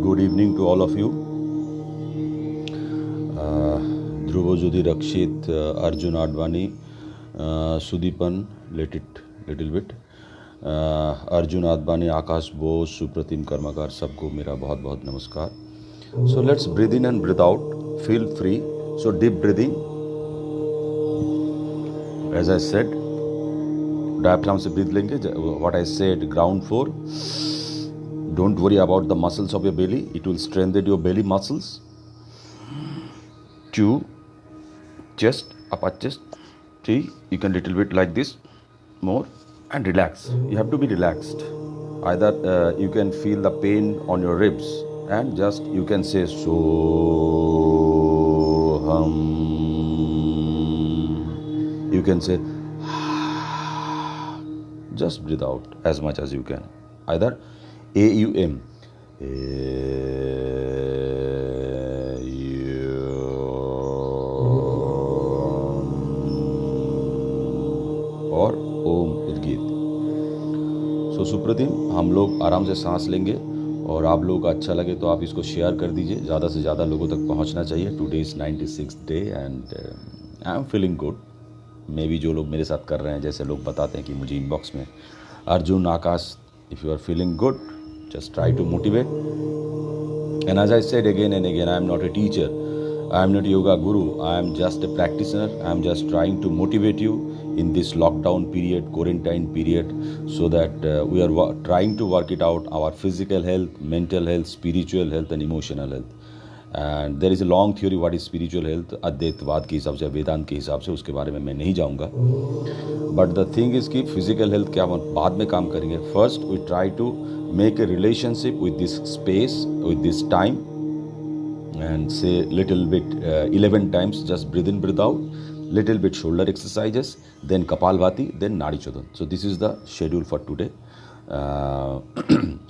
Good evening to all of you. Dhruvo Jyoti Rakshit, Arjun Advani, Sudipan, let it little bit. Arjun Advani, Akash Bose, Supratim Karmakar, सबको मेरा बहुत बहुत नमस्कार. So let's breathe in and breathe out. Feel free. So deep breathing. As I said, diaphragm से breathe लेंगे. What I said, ground floor. Don't worry about the muscles of your belly. It will strengthen your belly muscles. 2, chest, upper chest. 3, you can little bit like this, more, and relax. You have to be relaxed. Either you can feel the pain on your ribs, and just you can say so You can say just breathe out as much as you can. Either AUM. और ओम उद्गीत. सो सुप्रतिम, हम लोग आराम से सांस लेंगे और आप लोगों को अच्छा लगे तो आप इसको शेयर कर दीजिए. ज़्यादा से ज़्यादा लोगों तक पहुंचना चाहिए. Today is 96th day and I am feeling good. May be जो लोग मेरे साथ कर रहे हैं, जैसे लोग बताते हैं कि मुझे इनबॉक्स में Arjun, Aakash, if you are feeling good, just try to motivate. And as I said again and again, I am not a teacher, I am not a yoga guru, I am just a practitioner. I am just trying to motivate you in this lockdown period, quarantine period, so that we are trying to work it out, our physical health, mental health, spiritual health and emotional health. And there is a long theory what is spiritual health, अद्वैतवाद के हिसाब से, वेदांत के हिसाब से, उसके बारे में मैं नहीं जाऊंगा. बट द थिंग इज कि फिजिकल हेल्थ क्या हम बाद में काम करेंगे. First we try to make a relationship with this space, with this time, and say little bit 11 times, just breathe in, breathe out, little bit shoulder exercises, then Kapalbhati, then Nadi Chodhan. So this is the schedule for today.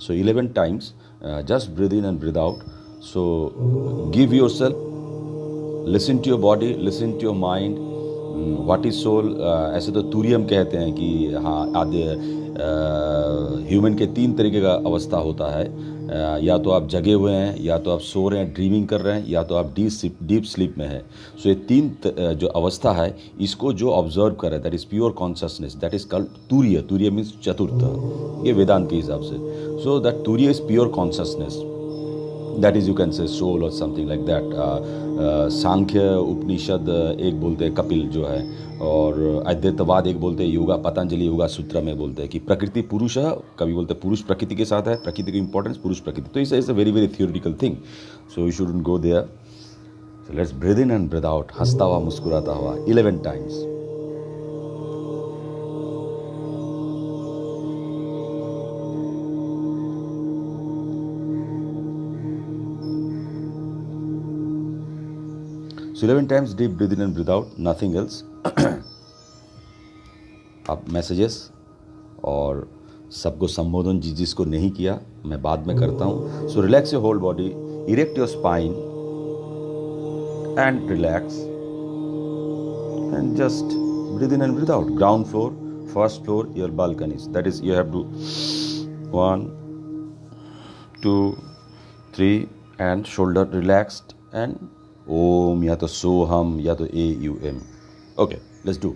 So 11 times, just breathe in and breathe out. So give yourself, listen to your body, listen to your mind. What is soul? ऐसे तो तुरियम कहते हैं कि हाँ, आधे human के 3 तरीके का अवस्था होता है. या तो आप जगे हुए हैं, या तो आप सो रहे हैं, ड्रीमिंग कर रहे हैं, या तो आप डीप स्लीप में है. सो ये 3 जो अवस्था है, इसको जो ऑब्जर्व कर रहा है, that is pure consciousness, that is called turiya. Turiya means चतुर्थ, ये वेदांत के हिसाब से. So that turiya is pure consciousness. That is you can say soul और something like that. Sankhya Upanishad एक बोलते हैं कपिल जो है, और अद्वैतवाद एक बोलते हैं योगा, पतंजलि योगा सूत्र में बोलते हैं कि प्रकृति पुरुष है, कभी बोलते हैं पुरुष प्रकृति के साथ है, प्रकृति की इंपॉर्टेंस पुरुष प्रकृति। तो it's a very very theoretical thing, so you shouldn't go there. So let's breathe in and breathe out, हंसता हुआ मुस्कुराता हुआ 11 times. So 11 times deep breathe in and breathe out, nothing else. अब मैसेजेस और सबको संबोधन जिसको नहीं किया मैं बाद में करता हूँ। So relax your whole body, erect your spine and relax and just breathe in and breathe out. Ground floor, first floor, your balconies. That is, you have to 1, 2, 3 and shoulder relaxed and Om या तो सोहम या तो AUM. Okay, let's do.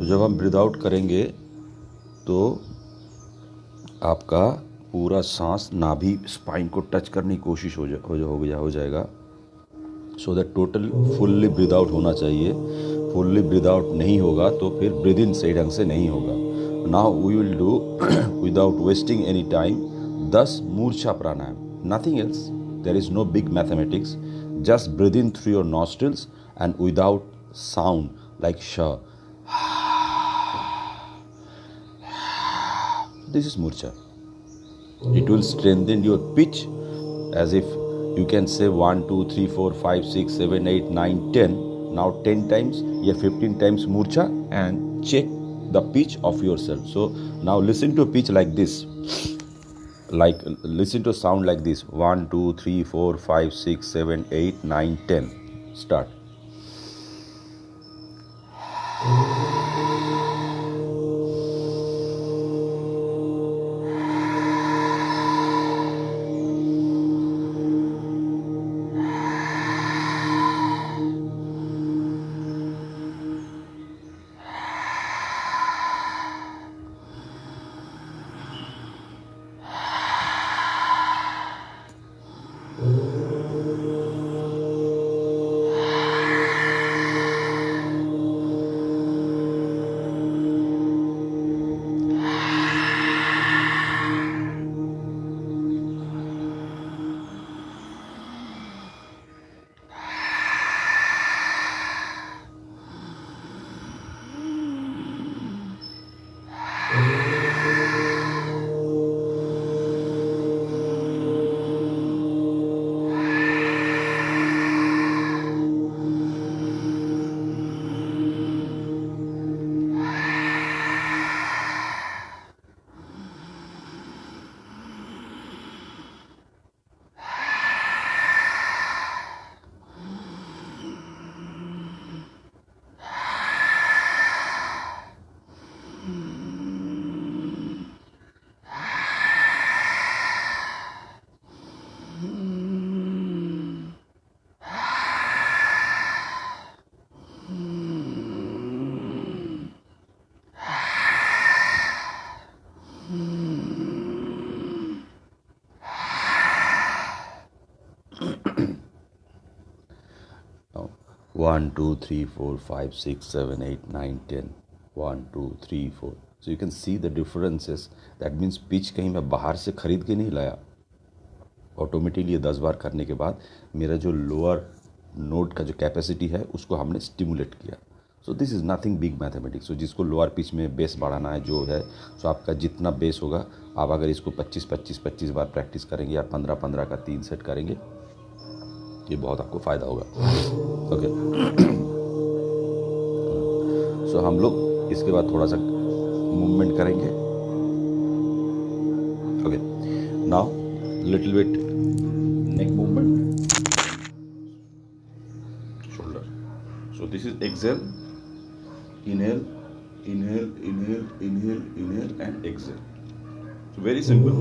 तो जब हम breathe out करेंगे तो आपका पूरा सांस नाभि स्पाइन को टच करने की कोशिश हो जाएगा। So that total fully breathe out होना चाहिए। फुल्ली ब्रीद आउट नहीं होगा तो फिर ब्रीद इन सही ढंग से नहीं होगा। Now we will do without wasting any time 10 murchha pranayama, nothing else, there is no big mathematics, just breathe in through your nostrils and without sound like sh. This is murcha. It will strengthen your pitch as if you can say 1, 2, 3, 4, 5, 6, 7, 8, 9, 10. Now 10 times या 15 times murcha and check the pitch of yourself. So now listen to a pitch like this. Like listen to a sound like this. 1, 2, 3, 4, 5, 6, 7, 8, 9, 10. Start. 1 2 3 4 5 6 7 8 9 10 1 2 3 4 so you can see the differences. That means pitch कहीं मैं बाहर से खरीद के नहीं लाया, automatically 10 बार करने के बाद मेरा जो लोअर नोट का जो कैपेसिटी है उसको हमने स्टिमुलेट किया. So this is nothing big mathematics. So जिसको लोअर पिच में बेस बढ़ाना है जो है, सो आपका जितना बेस होगा, आप अगर इसको 25 बार प्रैक्टिस करेंगे या 15 का 3 सेट करेंगे, ये बहुत आपको फ़ायदा होगा. ओके. सो हम लोग इसके बाद थोड़ा सा मूवमेंट करेंगे. Okay. Now little bit neck movement, shoulder. So this is exhale, inhale, inhale, inhale, inhale, inhale and exhale. So very simple.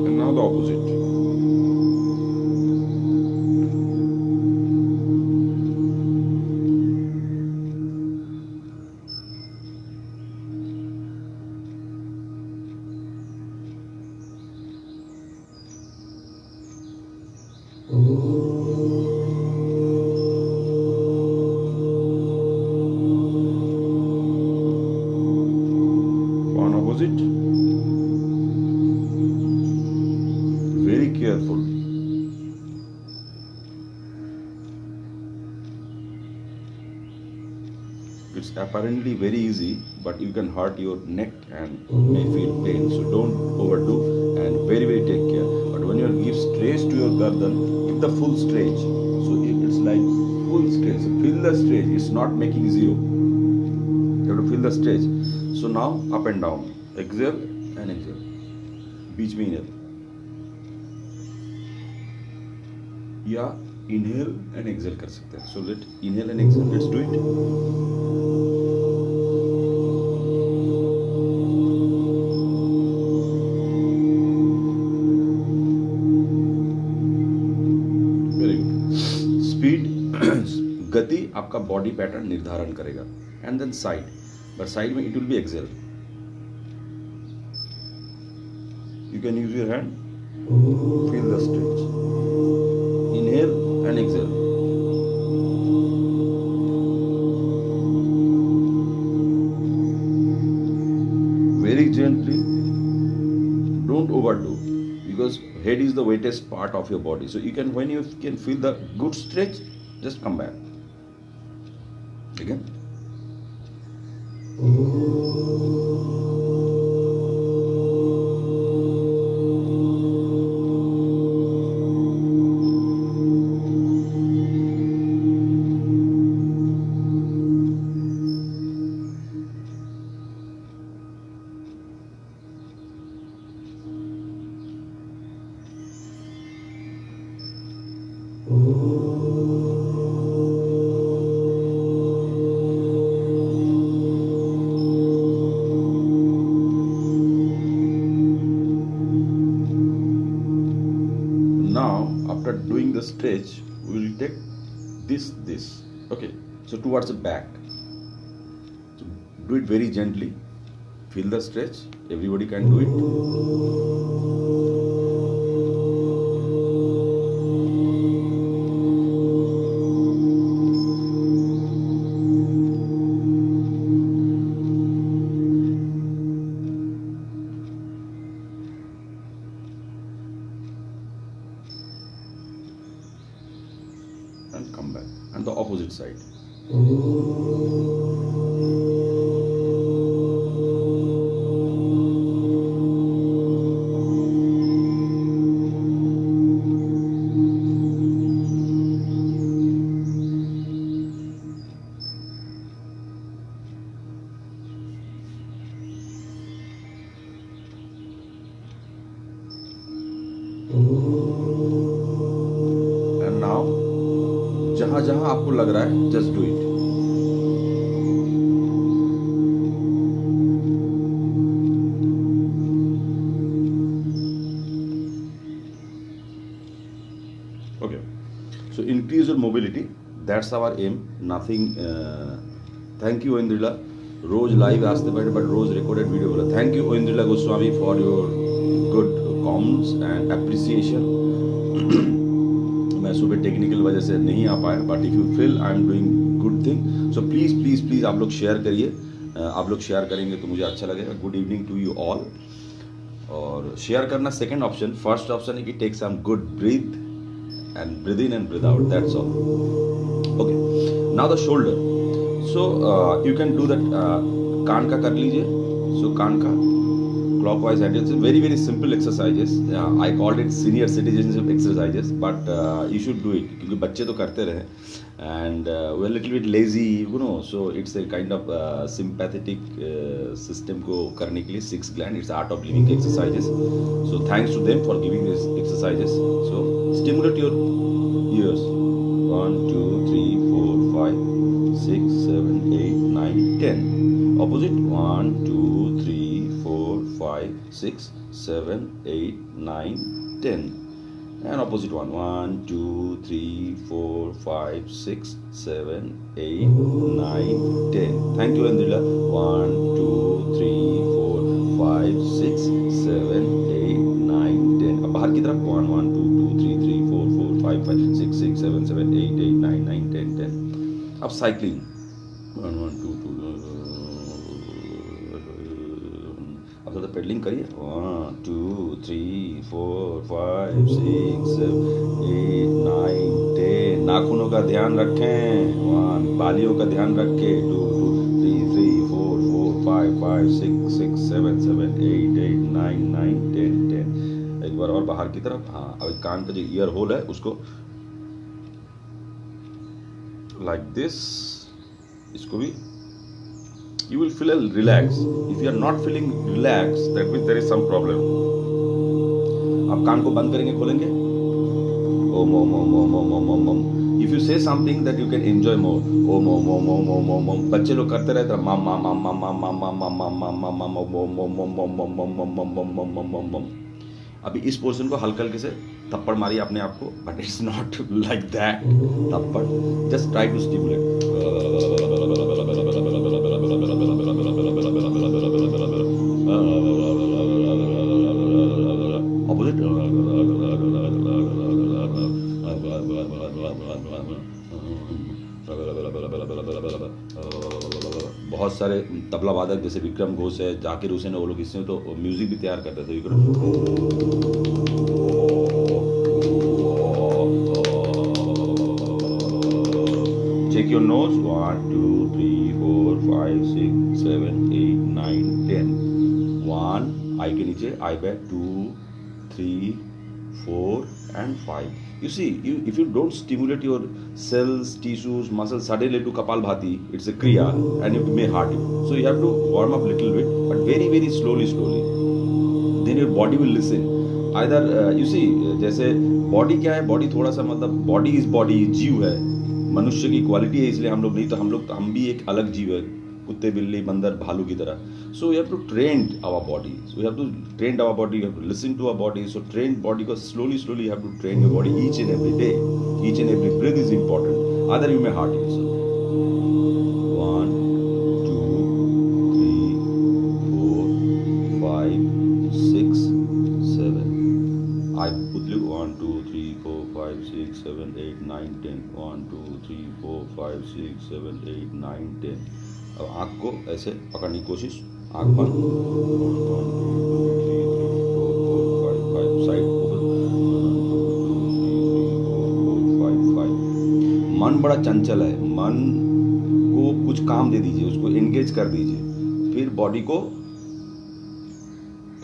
And now the opposite. One opposite. Very careful. It's apparently very easy, but you can hurt your neck and may feel pain. So don't overdo and very take care. But when you give stretch to your garden, give the full stretch. So it's like full stretch. Feel the stretch. It's not making zero. You have to feel the stretch. So now up and down. Exhale and exhale. बीच में inhale. या inhale and exhale कर सकते हैं. So let inhale and exhale. Let's do it. गति आपका body pattern निर्धारण करेगा. And then side, but side में it will be exhale. You can use your hand, feel the stretch, inhale and exhale. Very gently, don't overdo, because head is the weightest part of your body. So you can, when you can feel the good stretch, just come back again. Now, after doing the stretch, we will take this. Okay, so towards the back. So do it very gently. Feel the stretch. Everybody can do it. And come back. And the opposite side. And now, जहां जहां आपको लग रहा है, just do it. So increase your mobility. That's our aim. Nothing. Thank you, Indrila. रोज live आते बैठे but रोज रिकॉर्डेड वीडियो बोला. Thank you Indrila Goswami for your good comments and appreciation. मैं सुबह टेक्निकल वजह से नहीं आ पाया, but if you feel I am doing good thing, so please please please आप लोग शेयर करिए. आप लोग शेयर करेंगे तो मुझे अच्छा लगेगा. Good evening to you all. और शेयर करना सेकंड ऑप्शन. फर्स्ट ऑप्शन है कि take some good breath and breathe in and breathe out. That's all. Okay. Now the shoulder. So you can do that. कान का कर लीजिए. So कान का clockwise and it's very very simple exercises. I called it senior citizenship exercises, but you should do it क्योंकि बच्चे तो करते रहे and we're a little bit lazy, you know. So it's a kind of sympathetic system को करने के लिए 6 gland. It's art of living exercises. So thanks to them for giving these exercises. So stimulate your ears. 1, 2, 3, 4, 5, 6, 7, 8, 9, 10. Opposite. 1, 2, 3, 4, 5, 6, 7, 8, 9, 10. And opposite one. 1, 2, 3, 4, 5, 6, 7, 8, 9, 10. Thank you, Andrila. 1, 2, 3, 4, 5, 6, 7, 8, 9, 10. अब बाहर की तरफ. 1, 1, 2, 2, 3, 3, 4, 4, 5, 5, 6, 6, 7, 7, 8, 8, 9, 9, 10, 10. अब cycling. 1, 1, 2, 2. अब थोड़ा पेडलिंग करिए. 1, 2, 3, 4, 5, 6, 7, 8, 9, 10. नाखूनों का ध्यान रखें. 1, बालियों का ध्यान रखें. 2, 2, 3, 3, 4, 4, 5, 5, 6, 6, 7, 7, 8, 8, 9, 9, 10, 10. एक बार और बाहर की तरफ. हाँ, अब कान का जो ईयर होल है उसको लाइक दिस. इसको भी you will feel relaxed. If you are not feeling relaxed, that means there is some problem. आप कान को बंद करेंगे, खोलेंगे. Om om om om om om om om. If you say something that you can enjoy more. Om om om om om om om. बच्चे लोग करते रहते हैं. Mam mam mam mam mam mam mam mam mam mam mam mam om om om om om om om om om om om om om. अभी इस portion को हल्के हल्के से थप्पड़ मारिए अपने आप को. But it's not like that. थप्पड़. Just try to stimulate. Opposite. बहुत सारे तबला वादक जैसे विक्रम घोष है, जाकिर हुसैन है, वो लोग इसमें तो म्यूजिक भी तैयार करते थे. Check your nose. 1, 2, 3, 4, 5, 6, 7, 8, 9, 10. 1. आई के नीचे आई back. 2, 3, 4 and 5. You see, if you don't stimulate your cells, tissues, muscles suddenly to Kapalbhati, it's a kriya and it may hurt you. So you have to warm up little bit, but very very slowly. Then your body will listen. Either you see, जैसे body क्या है? Body थोड़ा सा मतलब body is body, जीव है. मनुष्य की क्वालिटी है, इसलिए हम लोग नहीं तो हम भी एक अलग जीव है. कुत्ते, बिल्ली, बंदर, भालू की तरह. So you have to train our body. So you have to train our body. You have to listen to our body. So train body को slowly you have to train your body each and every day. Each and every breath is important. Other you may hurt yourself. 1, 2, 3, 4, 5, 6, 7. I put you 1, 2, 3, 4, 5, 6, 7, 8, 9, 10. 1, 2, 3, 4, 5, 6, 7, 8, 9, 10. अब आँख को ऐसे पकड़ने की कोशिश. आँख बंद. 1, 2, 3, 4, 4, 5, 5. Side open. 1, 2, 3, 4, 5, 5. मन बड़ा चंचल है. मन को कुछ काम दे दीजिए, उसको एंगेज कर दीजिए. फिर बॉडी को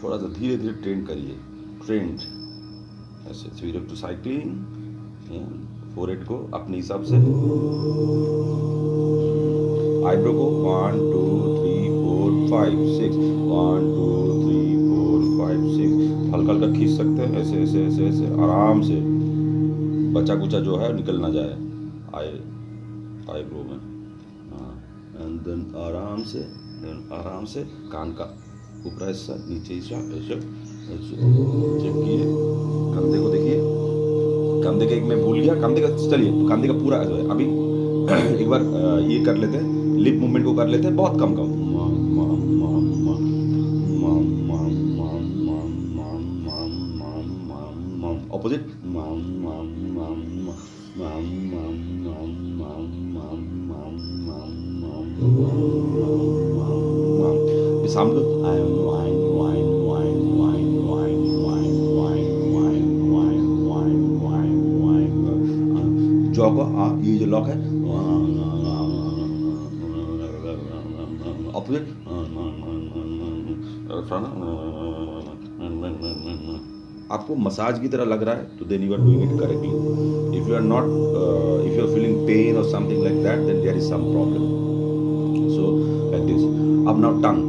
थोड़ा सा धीरे धीरे ट्रेन करिए. ट्रेंड ऐसे. So you have to cycling. Forehead को अपने हिसाब से. आईब्रो को 1, 2, 3, 4, 5, 6. 1, 2, 3, 4, 5, 6. हल्का हल्का खींच सकते हैं. ऐसे ऐसे ऐसे ऐसे आराम से. बचा कुचा जो है निकल ना जाए आईब्रो में. हाँ. एंड देन आराम से कान का ऊपर हिस्सा, नीचे हिस्सा ऐसे चेक किए. कंधे को देखिए. कंधे का एक मैं भूल गया, कंधे का चलिए कंधे का पूरा अभी एक बार ये कर लेते हैं, लिप मूवमेंट को कर लेते हैं बहुत कम कम। ऑपोजिट साउंड जॉ को ये जो लॉक है ऑपोजिट आपको मसाज की तरह लग रहा है तो then you are doing it correctly. If you are not if you are feeling pain और something like that then there is some problem. So like this. अब नाउ टंग,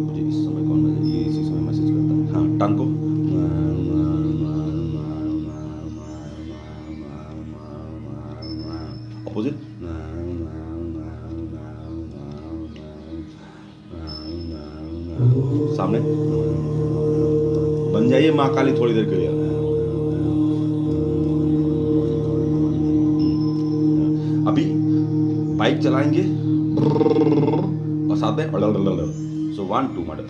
मुझे इस समय कौन मैसेज, ये इसी समय मैसेज करता है। हाँ टंग को ऑपोजिट सामने बन जाइए माँ काली थोड़ी देर के लिए। अभी बाइक चलाएंगे और साथ में सो 1 2 मॉडल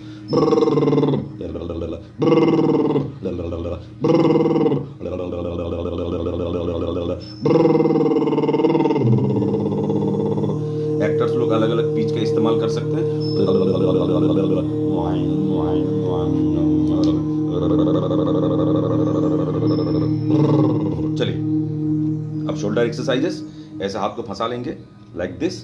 एक्टर्स लोग अलग अलग पिच का इस्तेमाल कर सकते हैं। चलिए अब शोल्डर एक्सरसाइजेस, ऐसे हाथ को फंसा लेंगे लाइक दिस।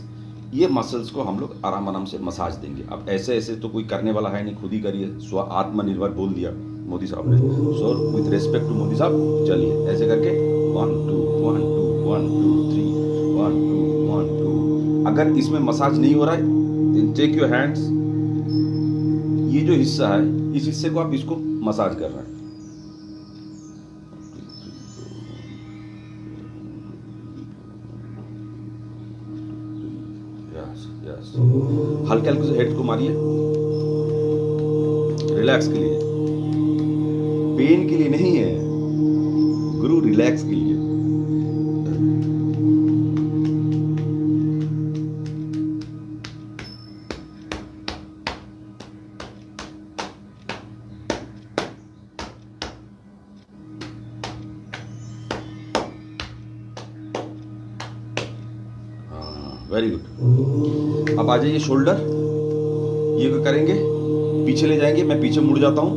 ये मसल्स को हम लोग आराम आराम से मसाज देंगे। अब ऐसे ऐसे तो कोई करने वाला है नहीं, खुद ही करिए। स्व आत्मनिर्भर बोल दिया मोदी साहब ने, so with respect to Modi साहब चलिए ऐसे करके 1 2 1 2 1 2 3 1 2 1 2। अगर इसमें मसाज नहीं हो रहा है देन टेक योर हैंड्स, ये जो हिस्सा है इस हिस्से को आप इसको मसाज कर रहे हैं। यस हल्के हल्के से हेड को मारिए, रिलैक्स के लिए, पेन के लिए नहीं है गुरु, रिलैक्स के लिए। Very good. अब आ जाइए शोल्डर, ये करेंगे, पीछे ले जाएंगे, मैं पीछे मुड़ जाता हूँ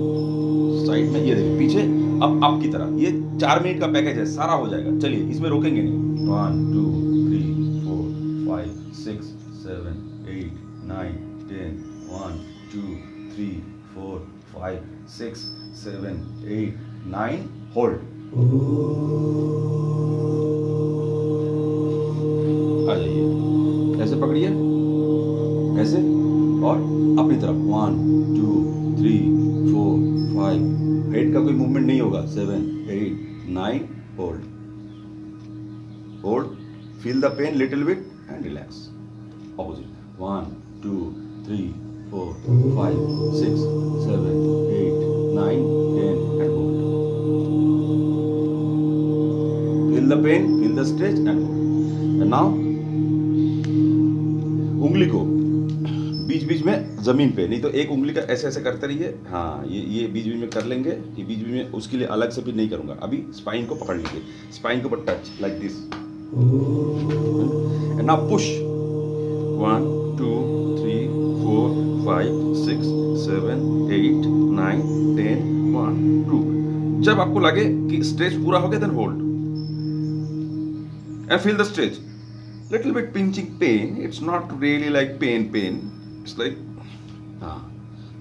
साइड में, ये देखिए पीछे। अब आपकी तरह ये 4 मिनट का पैकेज है, सारा हो जाएगा। चलिए इसमें रोकेंगे नहीं। 1 2 3 4 5 6 7 8 9 10 1 2 3 4 5 6 7 8 9 होल्ड। आ जाइए, ऐसे पकड़िए, ऐसे, और अपनी तरफ 1 2 3 4 5। हेड का कोई मूवमेंट नहीं होगा। 7 8 9 hold hold, feel the pain little bit and relax. Opposite 1 2 3 4 5 6 7 8 9 10 and hold. Feel the pain, feel the stretch and hold. And now उंगली को बीच बीच में जमीन पे, नहीं तो एक उंगली का ऐसे ऐसे करते रहिए। हाँ ये बीच बीच में कर लेंगे, ये बीच बीच में, उसके लिए अलग से भी नहीं करूंगा। अभी स्पाइन को पकड़ लीजिए, स्पाइन के ऊपर touch like this and now push. 1 2 3 4 5 6 7 8 9 10 1 2। जब आपको लगे कि स्ट्रेच पूरा हो गया then hold and feel the stretch. Little bit pinching pain. It's not really like pain. It's like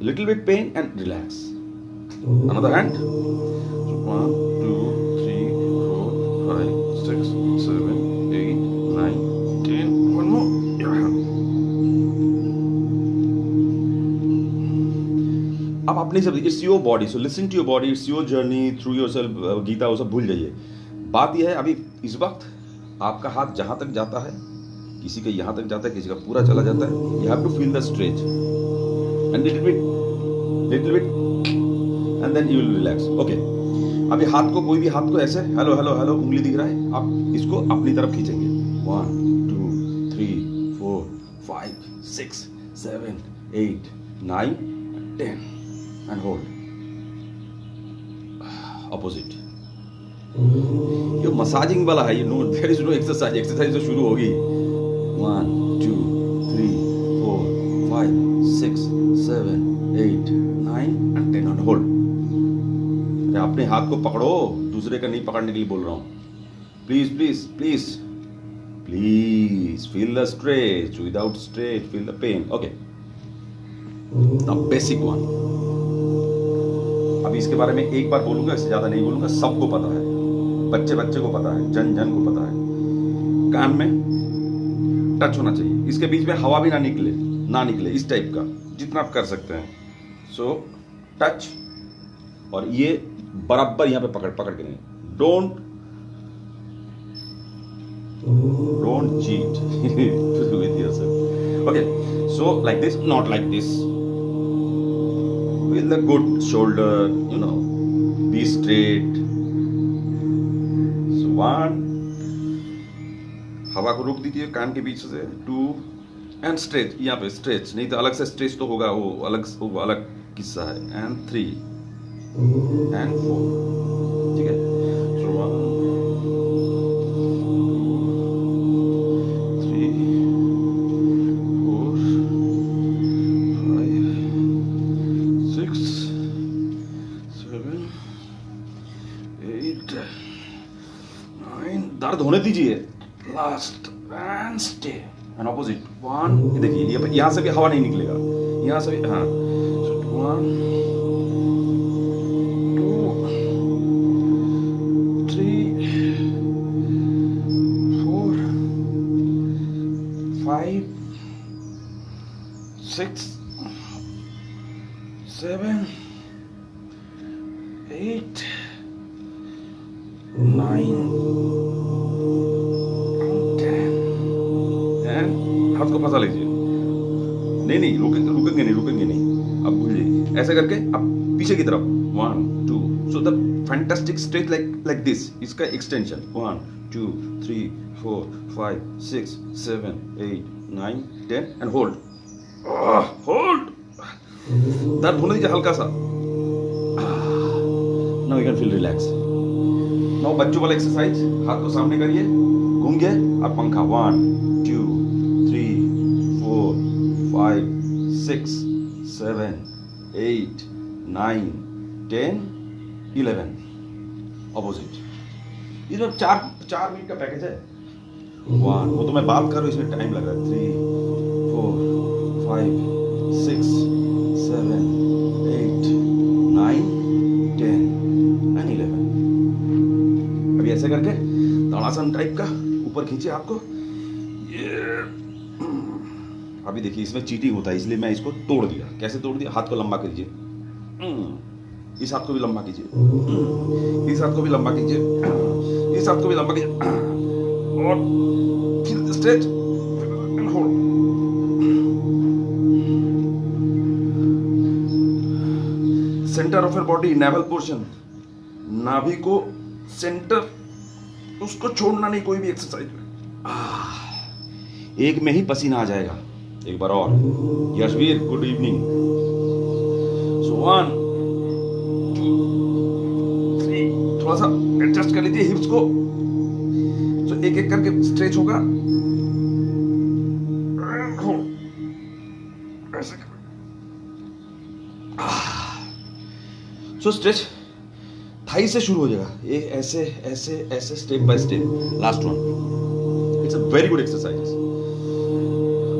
little bit pain and relax. Another hand. 1 2 3 4 5 6 7 8 9 10. One more. Yeah. अब अपनी सब, it's your body. So listen to your body. It's your journey through yourself. Gita वो सब भूल जाइए। बात यह है अभी इस वक्त आपका हाथ जहां तक जाता है, किसी का यहां तक जाता है, किसी का पूरा चला जाता है। You have to feel the stretch and little bit and then you will relax. Okay, अभी हाथ को, कोई भी हाथ को ऐसे हेलो हेलो हेलो उंगली दिख रहा है, आप इसको अपनी तरफ खींचेंगे। 1 2 3 4 5 6 7 8 9 10 एंड होल्ड। अपोजिट। ये मसाजिंग वाला है, no there is no exercise. Exercise तो शुरू होगी। 1 2 3 4 5 6 7 8 9 एंड 10 एंड होल्ड। अरे अपने हाथ को पकड़ो, दूसरे का नहीं पकड़ने के लिए बोल रहा हूं। Please please please please feel the stretch, without stretch feel the pain. Okay, now basic one. अभी इसके बारे में एक बार बोलूंगा, इससे ज्यादा नहीं बोलूंगा। सबको पता है, बच्चे बच्चे को पता है, जन जन को पता है। कान में टच होना चाहिए, इसके बीच में हवा भी ना निकले, इस टाइप का, जितना आप कर सकते हैं। सो टच, और ये बराबर यहां पे पकड़ के नहीं। Don't cheat with yourself. Okay, so like this, not like this, with the good shoulder, you know, be straight. So 1, हवा को रोक दीजिए कान के बीच से। 2 एंड स्ट्रेच, यहाँ पे स्ट्रेच, नहीं तो अलग से स्ट्रेच तो होगा, वो अलग किस्सा है। एंड 3 एंड 4, ठीक है। So 1 2 3 4 5 6 7 8 9। दर्द होने दीजिए। Last and stay and opposite. 1, देखिए यहां से भी हवा नहीं निकलेगा, यहां से भी। हाँ, 1 2 3 4 5 6 7 8 9 10 एंड हाथ को फंसा लीजिए। नहीं, रुकेंगे नहीं। अब भूलिए, ऐसे करके अब पीछे की तरफ। 1 2। So the fantastic stretch like this, इसका एक्सटेंशन। 1 2 3 4 5 6 7 8 9 10 and hold. दर्द होने दीजिए हल्का सा। Now you can feel relax. Now बच्चों वाला एक्सरसाइज, हाथ को सामने करिए, घूम गए, अब पंखा। 1 2 3 4 5 6 7 8 9 10 11। अपोजिट। इसमें 4 मिनट का पैकेज है। 1, वो तो मैं बात कर रहा हूँ, इसमें टाइम लग रहा है। 3 4 5 6 7 8 9 10 एंड 11। अभी ऐसे करके ताड़ासन टाइप का ऊपर खींचे हाथ को। अभी देखिए, इसमें चीटिंग होता है, इसलिए मैं इसको तोड़ दिया। कैसे तोड़ दिया? हाथ को लंबा कीजिए, इस हाथ को भी लंबा कीजिए, इस हाथ को भी लंबा कीजिए, इस हाथ को भी लंबा कीजिए, और फिर stretch and hold. Centre of your body, naval portion, नाभि को सेंटर, उसको छोड़ना नहीं कोई भी एक्सरसाइज में। एक में ही पसीना आ जाएगा। एक बार और। Yashveer, good evening. सो 1 2 3, थोड़ा सा एडजस्ट कर लीजिए हिप्स को। सो एक एक करके स्ट्रेच होगा। ऐसे सो स्ट्रेच थाई से शुरू हो जाएगा, ये ऐसे ऐसे ऐसे, step by step. Last one. It's a very good exercise.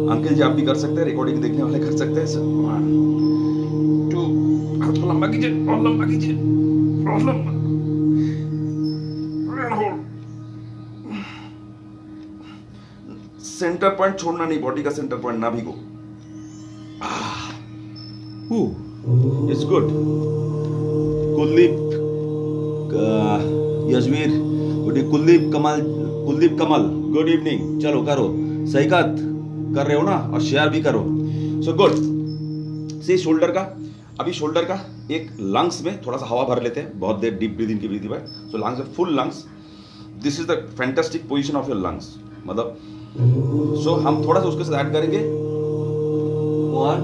Uncle ji आप भी कर सकते हैं, रिकॉर्डिंग देखने वाले कर सकते हैं। 1 2, हाथ को लंबा कीजिए, और लंबा कीजिए, और लंबा। सेंटर पॉइंट छोड़ना नहीं, बॉडी का सेंटर पॉइंट, नाभि को। It's good. Kuldeep, Yashveer, Kuldeep Kamal, good evening. चलो करो, सहीकत कर रहे हो ना, और शेयर भी करो। So good. सी शोल्डर का अभी शोल्डर का एक लंग्स में थोड़ा सा हवा भर लेते हैं, बहुत देर डीप ब्रीदिंग की ब्रीथ बाय। सो लंग्स में full lungs, this is the fantastic position of your lungs, मतलब सो हम थोड़ा सा उसके साथ ऐड करेंगे 1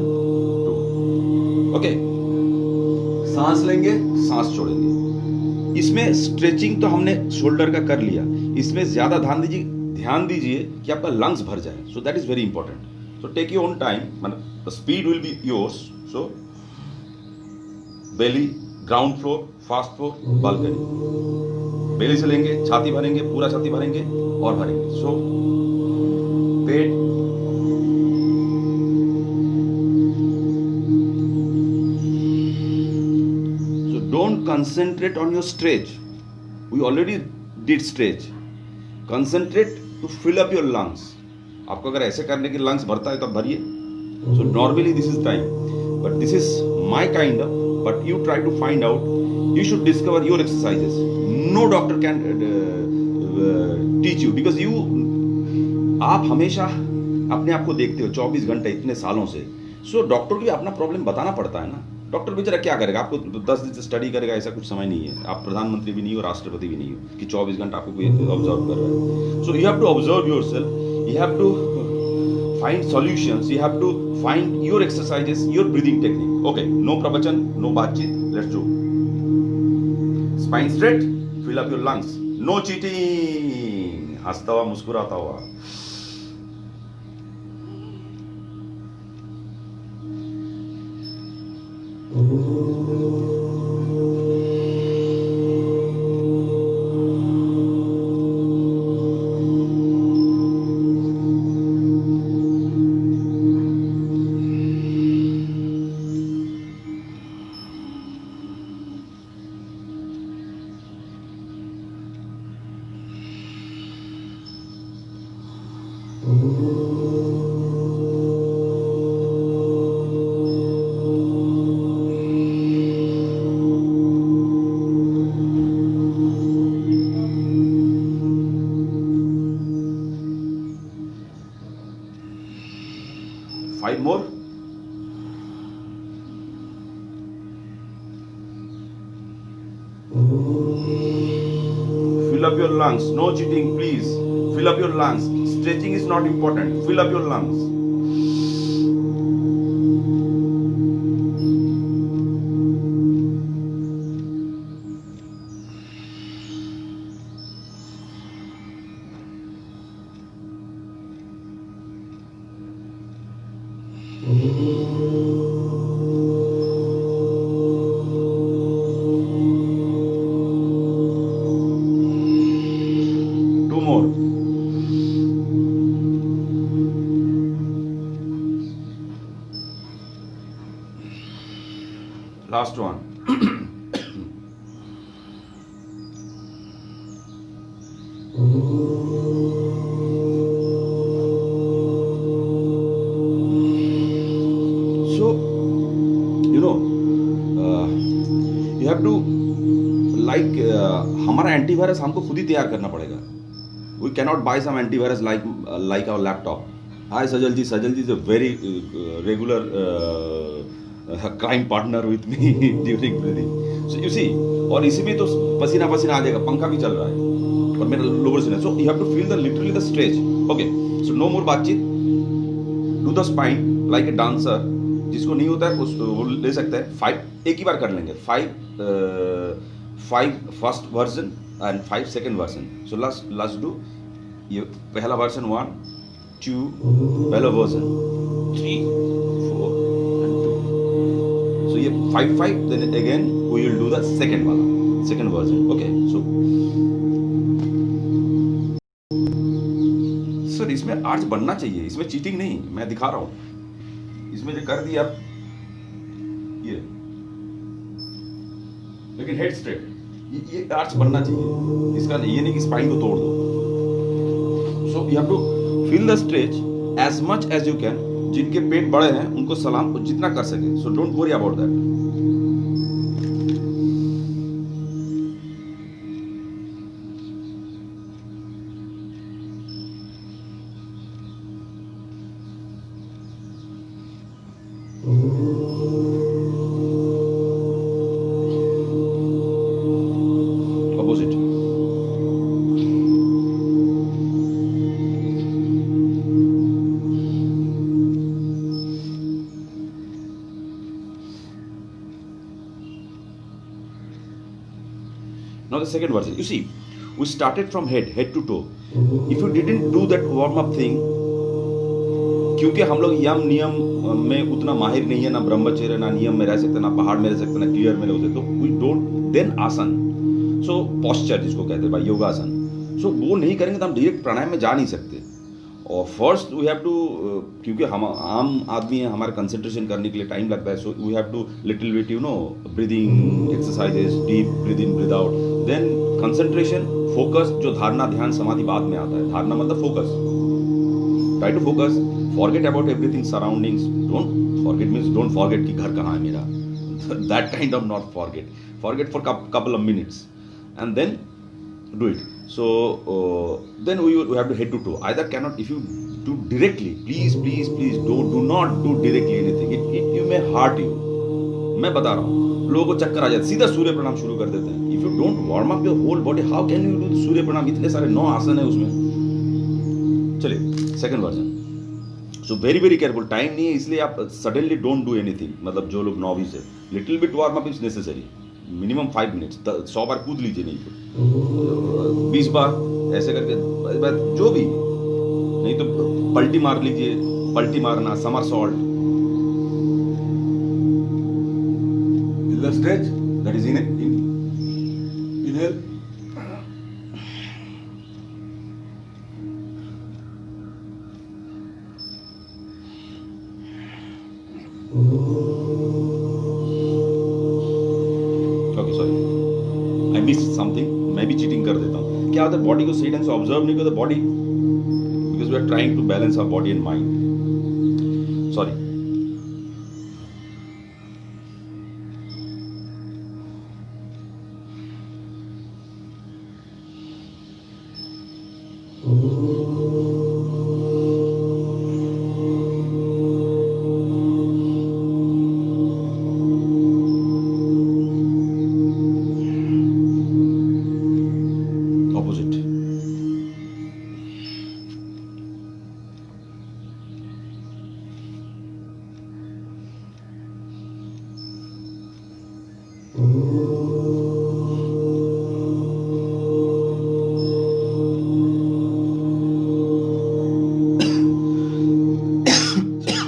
2, ओके। सांस लेंगे, सांस छोड़ेंगे। इसमें स्ट्रेचिंग तो हमने शोल्डर का कर लिया, इसमें ज्यादा ध्यान दीजिए कि आपका लंग्स भर जाए। So that is very important. So take your own time, मतलब speed will be yours. So belly, ground floor, fast floor, balcony. Belly से लेंगे, छाती भरेंगे, पूरा छाती भरेंगे और भरेंगे। सो पेट, don't concentrate on your stretch. We already did stretch. Concentrate to fill up your lungs. आपको अगर ऐसे करने के lungs भरता है तो भरिए. So normally this is time, but this is my kind of. But you try to find out. You should discover your exercises. No doctor can teach you because you. आप हमेशा अपने आप को देखते हो 24 घंटे इतने सालों से. So डॉक्टर को भी अपना प्रॉब्लम बताना पड़ता है ना. डॉक्टर बेचारा क्या करेगा, आपको 10 दिन से स्टडी करेगा, ऐसा कुछ समय नहीं है। आप प्रधानमंत्री भी नहीं हो, राष्ट्रपति भी नहीं हो कि 24 घंटा आपको कोई ऑब्जर्व कर रहा है। So you have to observe yourself, you have to find solutions, you have to find your exercises, your breathing technique. Okay, no pravachan, no baatcheet, let's do. Spine straight, fill up your lungs, no cheating, हंसता हुआ, मुस्कुराता हुआ। Five more. Fill up your lungs. No cheating, please. Fill up your lungs. Stretching is not important. Fill up your lungs. Two more. Last one. So, you know, you have to हमारा antivirus हमको खुद ही तैयार करना पड़ेगा. We cannot buy some antivirus like our laptop. Hi Sajal ji is a very regular crime partner with me during breathing. So you see, और इसी में तो पसीना आ जाएगा, पंखा भी चल रहा है और मेरा lower cinema. So you have to feel literally the stretch. Okay, so no more बातचीत. Do the spine like a dancer. जिसको नहीं होता है वो ले सकता है. 5 एक ही बार कर लेंगे. 5 first version and 5 second version. So let's do ये पहला वर्जन 1 2 पहला वर्जन 3 4 and 2. So ये 5 then again we will do the second version. Okay, so sir इसमें आर्च बनना चाहिए, इसमें चीटिंग नहीं, मैं दिखा रहा हूँ. इसमें जो कर दिया ये, लेकिन हेड स्ट्रेट, ये आर्च बनना चाहिए. इसका ये नहीं कि स्पाइन को तोड़ दो. So you have to feel the stretch as much as you can. जिनके पेट बड़े हैं उनको सलाम, जितना कर सके. So don't worry about that. Now the second version. You see, we started from head to toe. If you didn't do that warm up thing, क्योंकि हम लोग यम नियम में उतना माहिर नहीं है, ना ब्रह्मचर्य, ना नियम में रह सकते, ना पहाड़ में रह सकते, ना क्लियर में रह सकते, तो वी डोंट देन आसन, सो पॉस्चर जिसको कहते हैं भाई योगासन, सो वो नहीं करेंगे तो हम डायरेक्ट प्राणायाम में जा नहीं सकते. और फर्स्ट वी हैव टू, क्योंकि हम आम आदमी हैं, हमारे कंसंट्रेशन करने के लिए टाइम लगता है, so we have to little bit breathing exercises, deep breathe in breathe out, then concentration, focus, जो धारणा ध्यान समाधि बाद में आता है. धारणा मतलब focus, try to focus, forget about everything surroundings. Don't forget means don't forget कि घर कहाँ है मेरा, that kind of not forget for couple of minutes and then do it. So then we have to head to toe. Either cannot, if you do directly, please do not do directly anything. It may hurt you. मैं बता रहा हूँ, लोगों को चक्कर आ जाता है, सीधा सूर्य प्रणाम शुरू कर देते हैं. If you don't warm up your whole body, how can you do सूर्य प्रणाम? इतने सारे 9 आसन है उसमें. चलिए second version. So very careful. Time नहीं है इसलिए आप सडनली डोंट डू एनीथिंग. मतलब जो लोग नॉविस है, little bit warm up is necessary. Minimum 5 minutes, 100 बार कूद लीजिए, नहीं तो 20 बार ऐसे करके, जो भी नहीं तो पलटी मार लीजिए. पलटी मारना, somersault, stretch, that is inhale. मैं भी चीटिंग कर देता हूँ. क्या होता है, बॉडी को सही ढंग से ऑब्जर्व नहीं करते body, because we are trying to balance our body and mind. Sorry.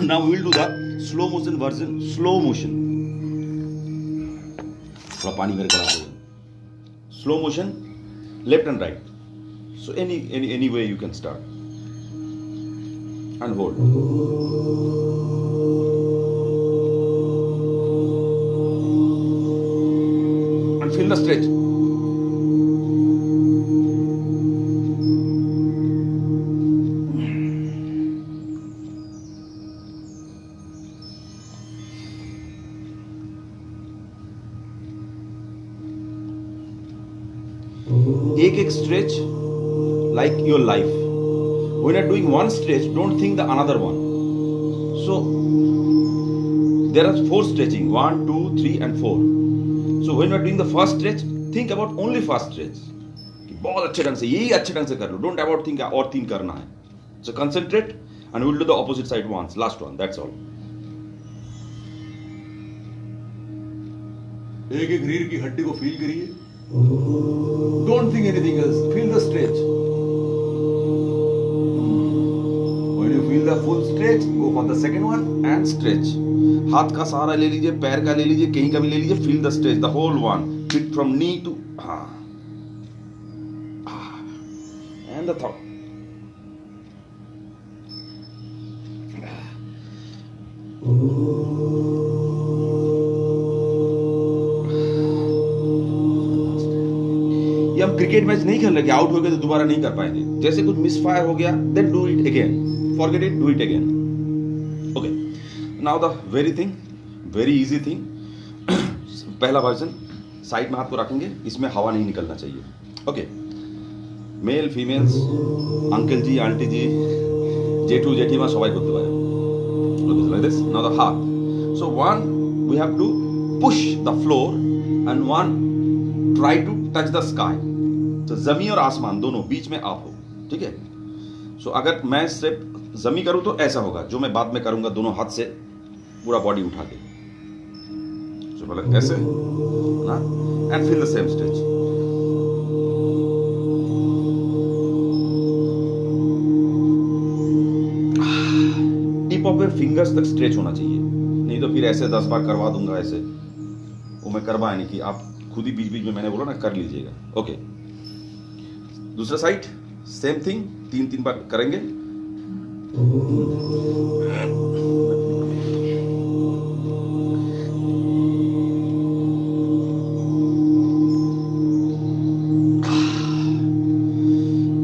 Now we will do the slow motion version. Slow motion. थोड़ा पानी मेरे गला दो. Slow motion, left and right. So any way you can start and hold. And feel the stretch. एक stretch like your life. When you are doing one stretch, don't think the another one. So there are 4 stretching, 1, 2, 3 and 4. So when you are doing the first stretch, think about only first stretch. बहुत अच्छे ढंग से, यही अच्छे ढंग से कर लो. Don't about think और 3 करना है. So concentrate and we'll do the opposite side once. Last one. That's all. एक रीढ़ की हड्डी को फील करिए. Don't think anything else. Feel the stretch. When you feel the full stretch, go for the second one and stretch. हाथ का सहारा ले लीजिए, पैर का ले लीजिए, कहीं का भी ले लीजिए. Feel the stretch, the whole one. Fit from knee to and the thumb. ये हम क्रिकेट मैच नहीं खेल रहे कि आउट हो गए तो दोबारा नहीं कर पाएंगे. जैसे कुछ मिस फायर हो गया, then do it again. Forget it, do it again. Okay. Now the very easy thing. पहला वर्जन, साइड में हाथ को रखेंगे, इसमें हवा नहीं निकलना चाहिए. Okay. Male females, uncle ji, aunty ji, জেঠু জেঠিমা সবাই করতে পারে. Like this. Now the heart. So one, we have to push the floor and one try to touch the sky. तो जमी और आसमान दोनों बीच में आप हो. ठीक है. सो अगर मैं सिर्फ जमी करूं तो ऐसा होगा, जो मैं बाद में करूंगा दोनों हाथ से पूरा बॉडी उठा के. सो पहले ऐसे ना, and feel the same stretch. Of your fingers तक स्ट्रेच होना चाहिए, नहीं तो फिर ऐसे 10 बार करवा दूंगा ऐसे, वो मैं करवाया नहीं, कि आप खुद ही बीच बीच में मैंने बोला ना कर लीजिएगा। ओके, दूसरा साइड सेम थिंग 3-3 बार करेंगे।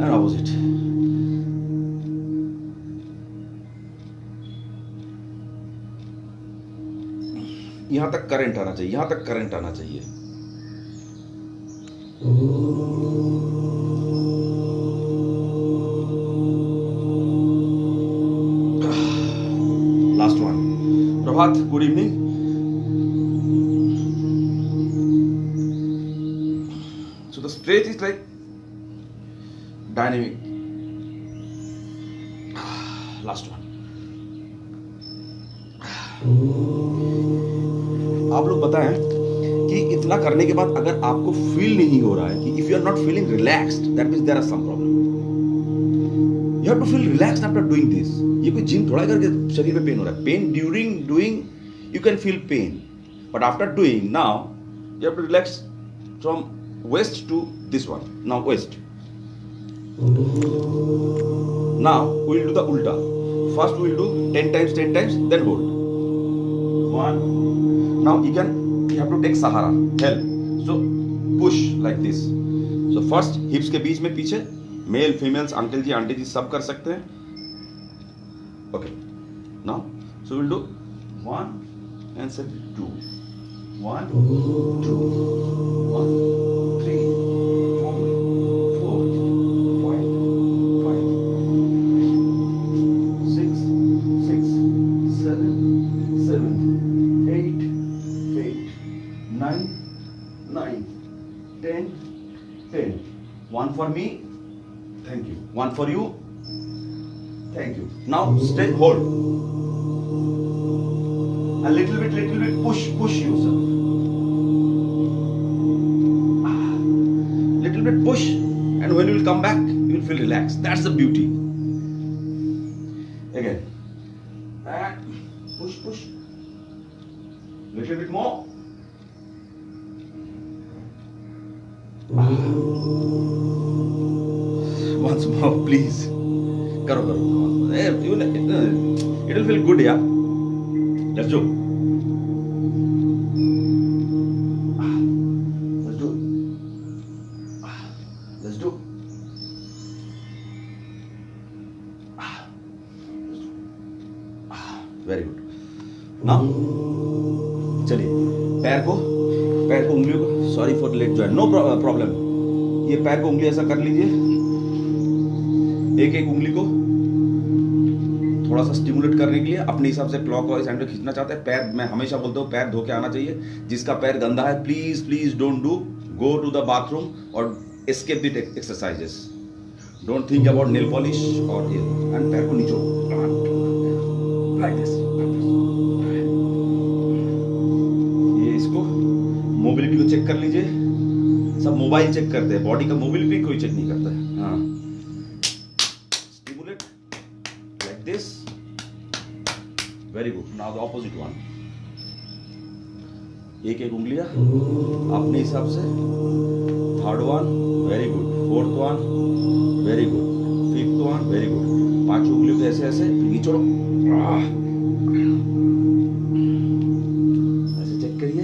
And opposite. यहां तक करंट आना चाहिए, यहां तक करंट आना चाहिए। Last one. Prabhat, good evening. So the stretch is like dynamic. Last one. आप लोग बताएं कि इतना करने के बाद अगर आपको फील नहीं हो रहा है कि if you are not feeling relaxed, that means there are some problem. You have to feel relaxed after doing this. ये कोई जिम थोड़ा करके शरीर में पेन हो रहा है। Pain during doing you can feel pain, but after doing now you have to relax from waist to this one. Now waist. Now we will do the उल्टा। First we will do 10 times, then hold. 1. Now you have to take Sahara, help. So push like this. So first hips के बीच में पीछे, mail females, uncle जी aunty जी सब कर सकते हैं। Okay, now so will do 1 and 2. 1 2 1 3 4 4 5 5 6 6 7 7 8 8 9 9 10 10. 1 for me, thank you. 1 for you, thank you. Now stay, hold. A little bit push yourself. Little bit push, and when you will come back, you will feel relaxed. That's the beauty. Again, and push. Little bit more. Once more, please. Karo. It will feel good, yeah. Let's do. Let's do. Very good. Now, चलिए पैर को उंगलियों को, sorry for late join, no problem. ये पैर को उंगली ऐसा कर लीजिए, एक उंगली को थोड़ा सा स्टिमुलेट करने के लिए अपने हिसाब से क्लॉकवाइज हैंड खींचना चाहते हैं। पैर, मैं हमेशा बोलता हूँ पैर धो के आना चाहिए। जिसका पैर गंदा है, please don't do, go to the bathroom और escape the exercises. Don't think about nail polish और ये, एंड पैर को नीचे लाइक दिस। ये इसको मोबिलिटी को चेक कर लीजिए। सब मोबाइल चेक करते हैं, बॉडी का मोबिलिटी कोई चेक नहीं करता है। हाँ, stimulate like this, very good. Now the opposite one. एक उंगलियां अपने हिसाब से। Third one, very good. Fourth one, very good. Fifth one, very good. 5 उंगलियों को ऐसे ऐसे निचोड़ो, ऐसे चेक करिए।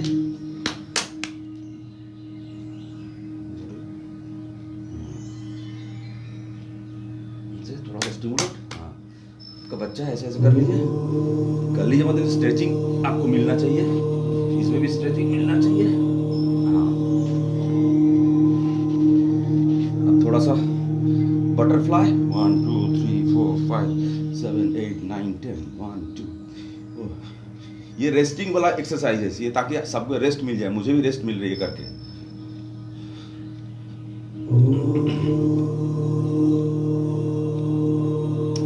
थोड़ा सा स्टिमुलेट। हाँ, का बच्चा ऐसे ऐसे कर लीजिए, मतलब स्ट्रेचिंग आपको मिलना चाहिए, इसमें भी स्ट्रेचिंग मिलना चाहिए। हाँ, अब थोड़ा सा बटरफ्लाई। 1 2 3 4 5 7 8 9 10 1 2। ये रेस्टिंग वाला एक्सरसाइज है, ये ताकि सबको रेस्ट मिल जाए। मुझे भी रेस्ट मिल रही है करके।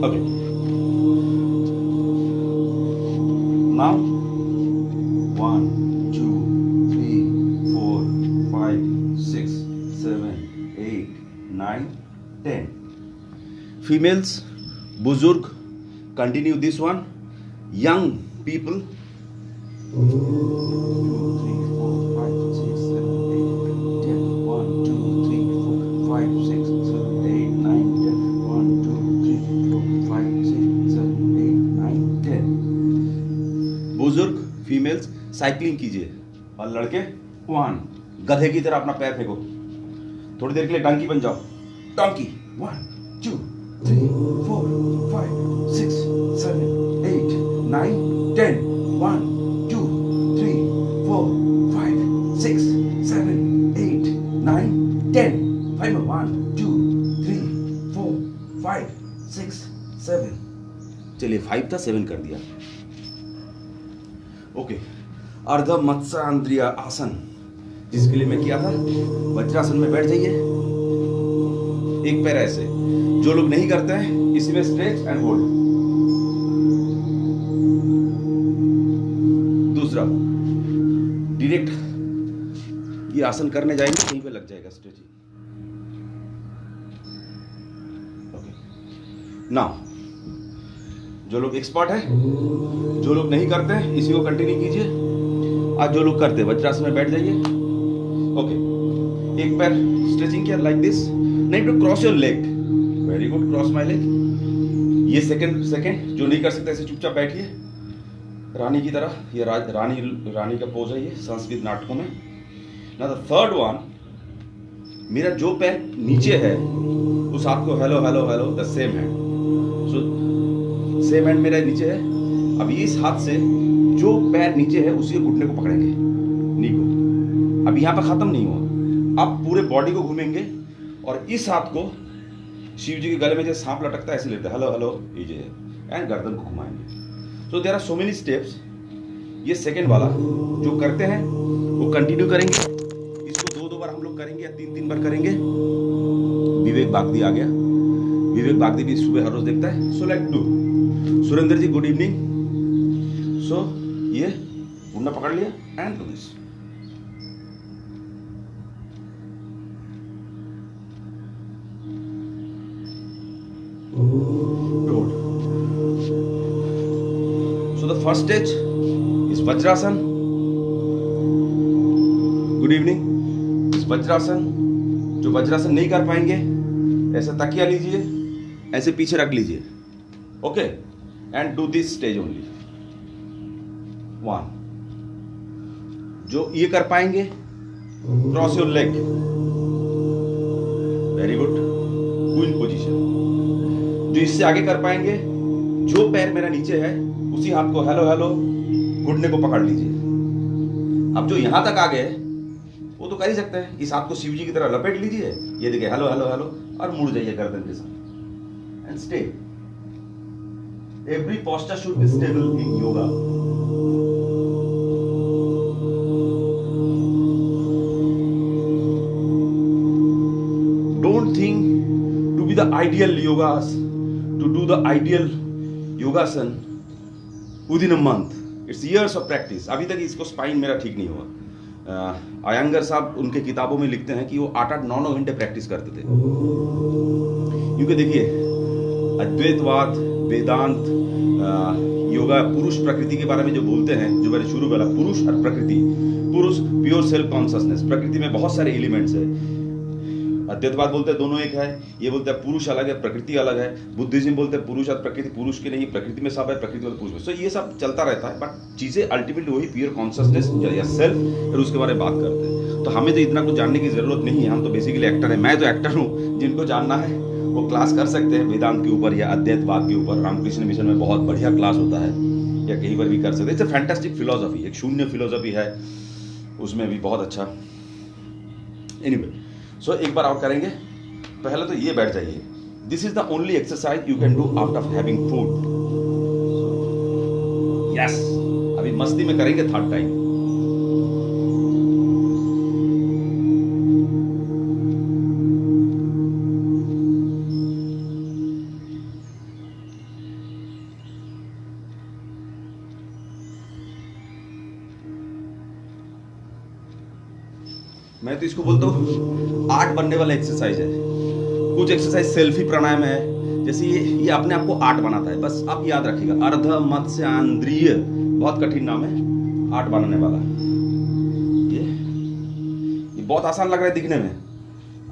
Okay, now 1 2 3 4 5 6 7 8 9 10। Females, बुजुर्ग, continue this one. young people, 2, 3, 4, 5, 6, 7, 8, 10, 1, 2, 3, 4, 5, 6, 7, 8, 9, 10, 1, 2, 3, 4, 5, 6, 7, 8, 9, 10. बुजुर्ग फीमेल्स साइकिलिंग कीजिए और लड़के 1, गधे की तरह अपना पैर फेंको, थोड़ी देर के लिए डंकी बन जाओ, डंकी 1, 2, 3, 4, 5, 6, 7, 8, 9, 10, 1, 2, 3, 4, 5, 6, 7, 8, 9, 10. 5 more. 1, 2, 3, 4, 5, 6, 7. चलिए 5 था 7 कर दिया. ओके. अर्ध मत्स्यांद्रिय आसन, जिसके लिए मैं किया था, वज्रासन में बैठ जाइए, एक पैर ऐसे. जो लोग नहीं करते हैं इसी में स्ट्रेच एंड होल्ड. दूसरा, डायरेक्ट ये आसन करने जाएंगे कहीं पे लग जाएगा स्ट्रेचिंग. ओके. नाउ जो लोग एक्सपर्ट है, जो लोग नहीं करते हैं इसी को कंटिन्यू कीजिए. आज जो लोग करते हैं वज्रासन में बैठ जाइए. ओके. एक पैर स्ट्रेचिंग किया लाइक दिस. नहीं to cross your leg. Very good. Cross my leg. ये सेकंड. जो नहीं कर सकते ऐसे चुपचाप बैठिए रानी की तरह. ये रानी का पोज है ये संस्कृत नाटकों में. ना द थर्ड वन, मेरा जो पैर नीचे है उस हाथ को hello hello hello the same hand. So same hand मेरा नीचे है. अब इस हाथ से जो पैर नीचे है उसी के घुटने को पकड़ेंगे, नी को. अब यहाँ पर खत्म नहीं हुआ, अब पूरे बॉडी को घूमेंगे और इस हाथ को शिव जी के गले में जैसे सांप लटकता है ऐसे लेते हैं, हेलो हेलो कीजिए एंड गर्दन को घुमाएंगे. So there are so many steps. ये सेकेंड वाला जो करते हैं वो कंटिन्यू करेंगे. इसको 2 बार हम लोग करेंगे या 3 बार करेंगे. विवेक बागदी आ गया. विवेक बागदी भी सुबह हर रोज देखता है. So let's do. Surendra ji good evening. So ये घुटना पकड़ लिया and do this. Good. So the first stage is Vajrasan. Good evening. इस वज्रासन, जो वज्रासन नहीं कर पाएंगे ऐसा तकिया लीजिए, ऐसे पीछे रख लीजिए. Okay. And do this stage only. 1. जो ये कर पाएंगे cross your leg. Very good. Queen position. जो इससे आगे कर पाएंगे, जो पैर मेरा नीचे है उसी हाथ को हेलो हेलो घुटने को पकड़ लीजिए. अब जो यहां तक आ गए वो तो कर ही सकते हैं. इस हाथ को शिव जी की तरह लपेट लीजिए, ये देखिए हेलो हेलो हेलो, और मुड़ जाइए गर्दन के साथ and stay. Every posture should be stable in yoga. Don't think to be the ideal yogas, to do the ideal yogasan within a month. It's years of practice. अभी तक इसको spine मेरा ठीक नहीं हुआ. अयंगर साहब उनके किताबों में लिखते हैं कि वो 8-8, 9-9 घंटे प्रैक्टिस करते थे. क्योंकि देखिए अद्वैतवाद, वेदांत, योगा पुरुष प्रकृति के बारे में जो बोलते हैं, जो मैंने शुरू बोला पुरुष और प्रकृति. पुरुष प्योर सेल्फ कॉन्शियसनेस. प्रकृति में बहुत सारे एलिमेंट्स है. अद्वैतवाद बोलते हैं दोनों एक है. ये बोलते हैं पुरुष अलग है प्रकृति अलग है. बुद्धिज्म बोलते हैं पुरुष और प्रकृति पुरुष के नहीं, प्रकृति में सब है, प्रकृति में पुरुष में. सो ये सब चलता रहता है, बट चीजें अल्टीमेटली वही प्योर कॉन्शियसनेस या सेल्फ, फिर उसके बारे में बात करते हैं. तो हमें तो इतना कुछ जानने की जरूरत नहीं है. हम तो बेसिकली एक्टर है. मैं तो एक्टर हूँ. जिनको जानना है वो क्लास कर सकते हैं वेदांत के ऊपर या अद्वैतवाद के ऊपर. रामकृष्ण मिशन में बहुत बढ़िया क्लास होता है, या कहीं पर भी कर सकते हैं. It's a fantastic philosophy. एक शून्य फिलोसफी है, उसमें भी बहुत अच्छा. एनीवे, सो एक बार और करेंगे. पहले तो ये बैठ जाइए. This is the only exercise you can do after having food. Yes, अभी मस्ती में करेंगे थर्ड टाइम. मैं तो इसको बोलता हूँ 8 बनने वाला एक्सरसाइज है. कुछ एक्सरसाइज सेल्फी प्राणायाम है, जैसे ये अपने आप को आर्ट बनाता है, बस आप याद रखिएगा। अर्ध मत्स्य आंद्रीय, बहुत कठिन नाम है आर्ट बनाने वाला। ये बहुत आसान लग रहा है दिखने में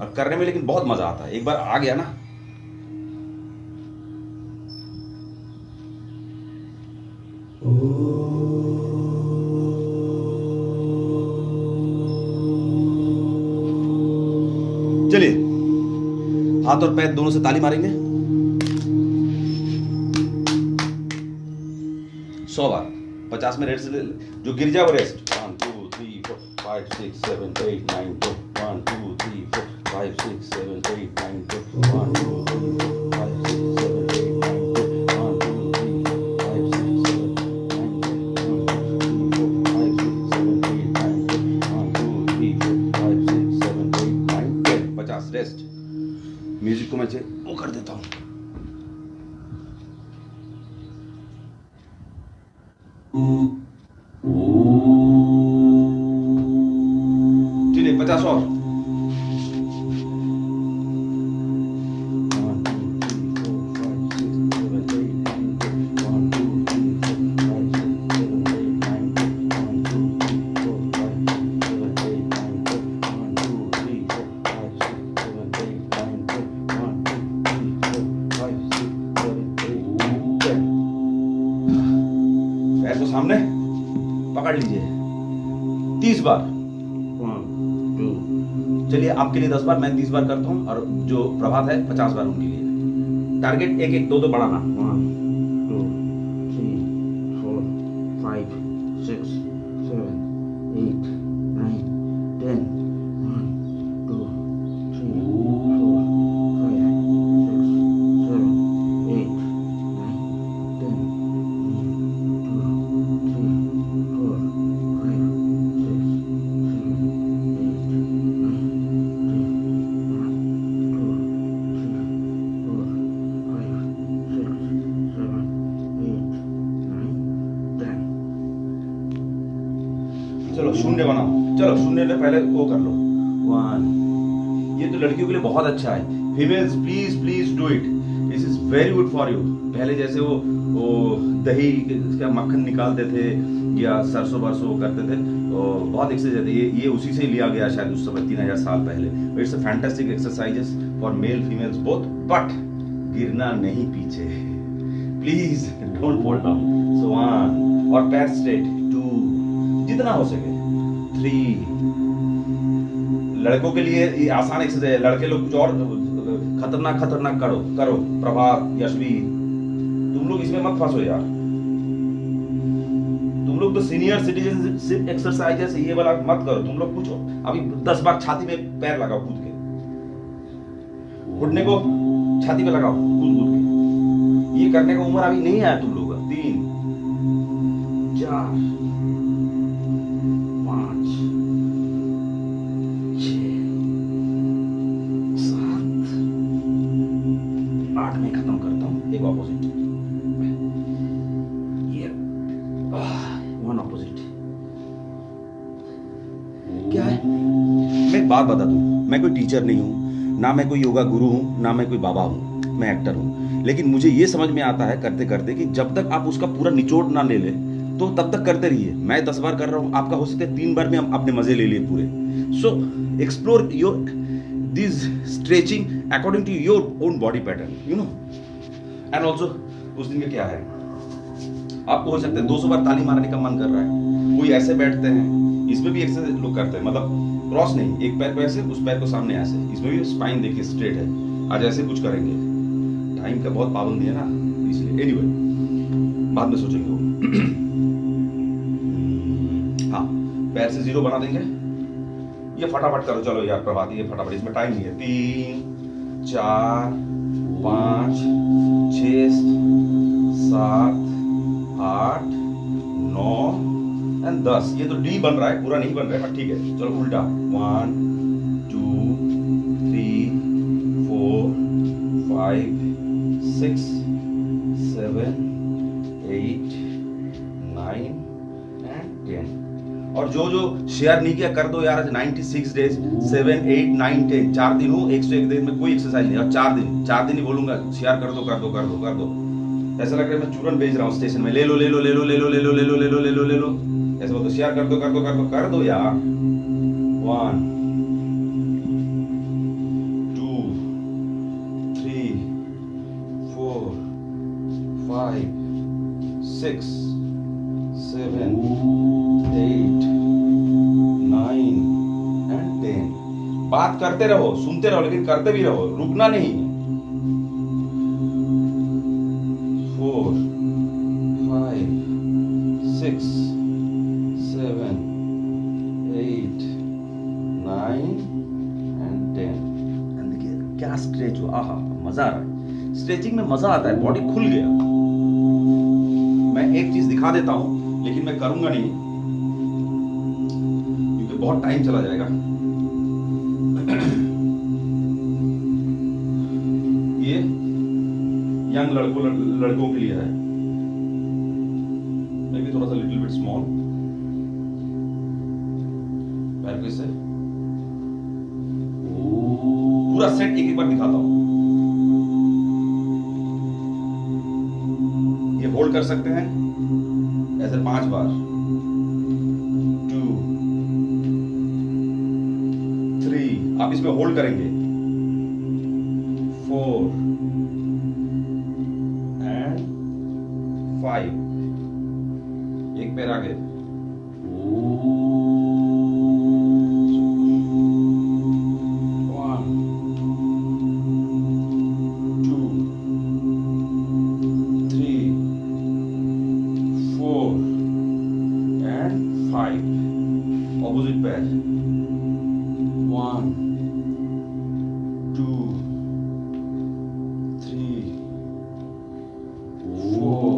और करने में, लेकिन बहुत मजा आता है एक बार आ गया ना। चलिए हाथ और पैर दोनों से ताली मारेंगे 100 बार। 50 में रेस्ट जो गिर जाए वो रेस्ट। 1 2 3 4 5 6 7 8 9 10 1 2 3 4 5 6 7 8 9 10 1 2 3 4 5 6 7 8 9 10 1 2 3 4 5 6 7 8 9 10 50 रेस्ट। म्यूजिक को मैं वो कर देता हूँ। चलिए 50 और। पैर को सामने पकड़ लीजिए 30 बार। 1 2। चलिए आपके लिए 10 बार, मैं 30 बार करता हूँ और जो प्रभात है 50 बार उनके लिए। टारगेट 1 1 2 2 बढ़ाना। 1 2 3 4 5 6 7 8 9 10 1 2 3 4 5 6 7 8 9 10 चलो शून्य बनाओ। चलो शून्य में पहले वो कर लो 1। ये तो लड़कियों के लिए बहुत अच्छा है। Females please please do it, this is very good for you. पहले जैसे वो दही का मक्खन निकालते थे या सरसों बरसों करते थे, तो बहुत एक्सरसाइज है। ये उसी से लिया गया शायद उस समय 3000 साल पहले। It's a fantastic exercises for male females both, but गिरना नहीं पीछे, प्लीज डोंट फॉल डाउन। सो 1 और पैर स्ट्रेट। 2 जितना हो सके। 3 लड़कों के लिए ये आसान एक्सरसाइज है, लड़के लोग कुछ और खतरनाक खतरनाक करो। प्रभात, यशवीर, तुम लोग इसमें मत फंसो यार। तुम लोग तो सीनियर सिटीजन एक्सरसाइजेस ये वाला मत करो। तुम लोग कुछ अभी 10 बार छाती में पैर लगाओ कूद के, घुटने को छाती पे लगाओ कूद कूद के। ये करने का उम्र अभी नहीं आया तुम लोग का। 3 4 5 6 7 8 में खत्म करता हूं। एक ऑपोजिट, ये 1 ऑपोजिट। क्या है, मैं एक बात बता दूं, मैं कोई टीचर नहीं हूं, ना मैं कोई योगा गुरु हूं, ना मैं कोई बाबा हूं, मैं एक्टर हूं। लेकिन मुझे ये समझ में आता है करते करते कि जब तक आप उसका पूरा निचोड़ ना ले ले तो तब तक करते रहिए। मैं 10 बार कर रहा हूं, आपका हो सकता है 3 बार में हम अपने मजे ले लिए पूरे। So explore your this stretching according to your own body pattern, you know. And also उस दिन का क्या है, आपको हो सकता है 200 बार ताली मारने का मन कर रहा है। कोई ऐसे बैठते हैं, इसमें भी एक्सरसाइज लोग करते हैं, मतलब क्रॉस नहीं, एक पैर को ऐसे, उस पैर को सामने ऐसे। इसमें भी स्पाइन देखिए स्ट्रेट है। आज ऐसे कुछ करेंगे, टाइम का बहुत पाबंदी है ना, इसलिए एनीवे बाद में सोचेंगे वो। हाँ, पैर से 0 बना देंगे। ये फटाफट करो, चलो यार प्रभात, ये फटाफट, इसमें टाइम नहीं है। 3 4 5 6 7 8 9 एंड 10। ये तो डी बन रहा है, पूरा नहीं बन रहा है, पर ठीक है। चलो उल्टा 1 2 3 4 5 6 7 8 9 एंड 10। और जो जो शेयर नहीं किया कर दो यार। आज 96 डेज 7 8 9 10 4 दिन हो, 101 दिन में कोई एक्सरसाइज नहीं। और 4 दिन ही बोलूंगा शेयर कर दो कर दो कर दो कर दो। ऐसा लग रहा है मैं चूरन भेज रहा हूँ स्टेशन में, ले लो ले लो ले लो ले लो ले लो ले लो ले लो ले लो ले लो। ऐसा बोलते शेयर कर दो कर दो कर दो कर दो यार। 1 2 3 4 5 6 7 8 9 and 10। बात करते रहो, सुनते रहो, लेकिन करते भी रहो, रुकना नहीं। 4 5 6 7 8 9 and 10। देखिए क्या स्ट्रेच हुआ, आहा मजा आ रहा है। स्ट्रेचिंग में मजा आता है, बॉडी खुल गया। मैं एक चीज दिखा देता हूं, लेकिन मैं करूंगा नहीं क्योंकि बहुत टाइम चला जाएगा। ये यंग लड़कों के लिए है, मे बी थोड़ा सा लिटिल बिट स्मॉल। पैर से पूरा सेट एक बार दिखाता हूं। ये होल्ड कर सकते हैं ऐसे 5 बार। 2 3 आप इसमें होल्ड करेंगे। 4 and 5। एक पैर आगे। 1 2 3 4 and 5। ऑपोजिट पैर। 1 2 3 4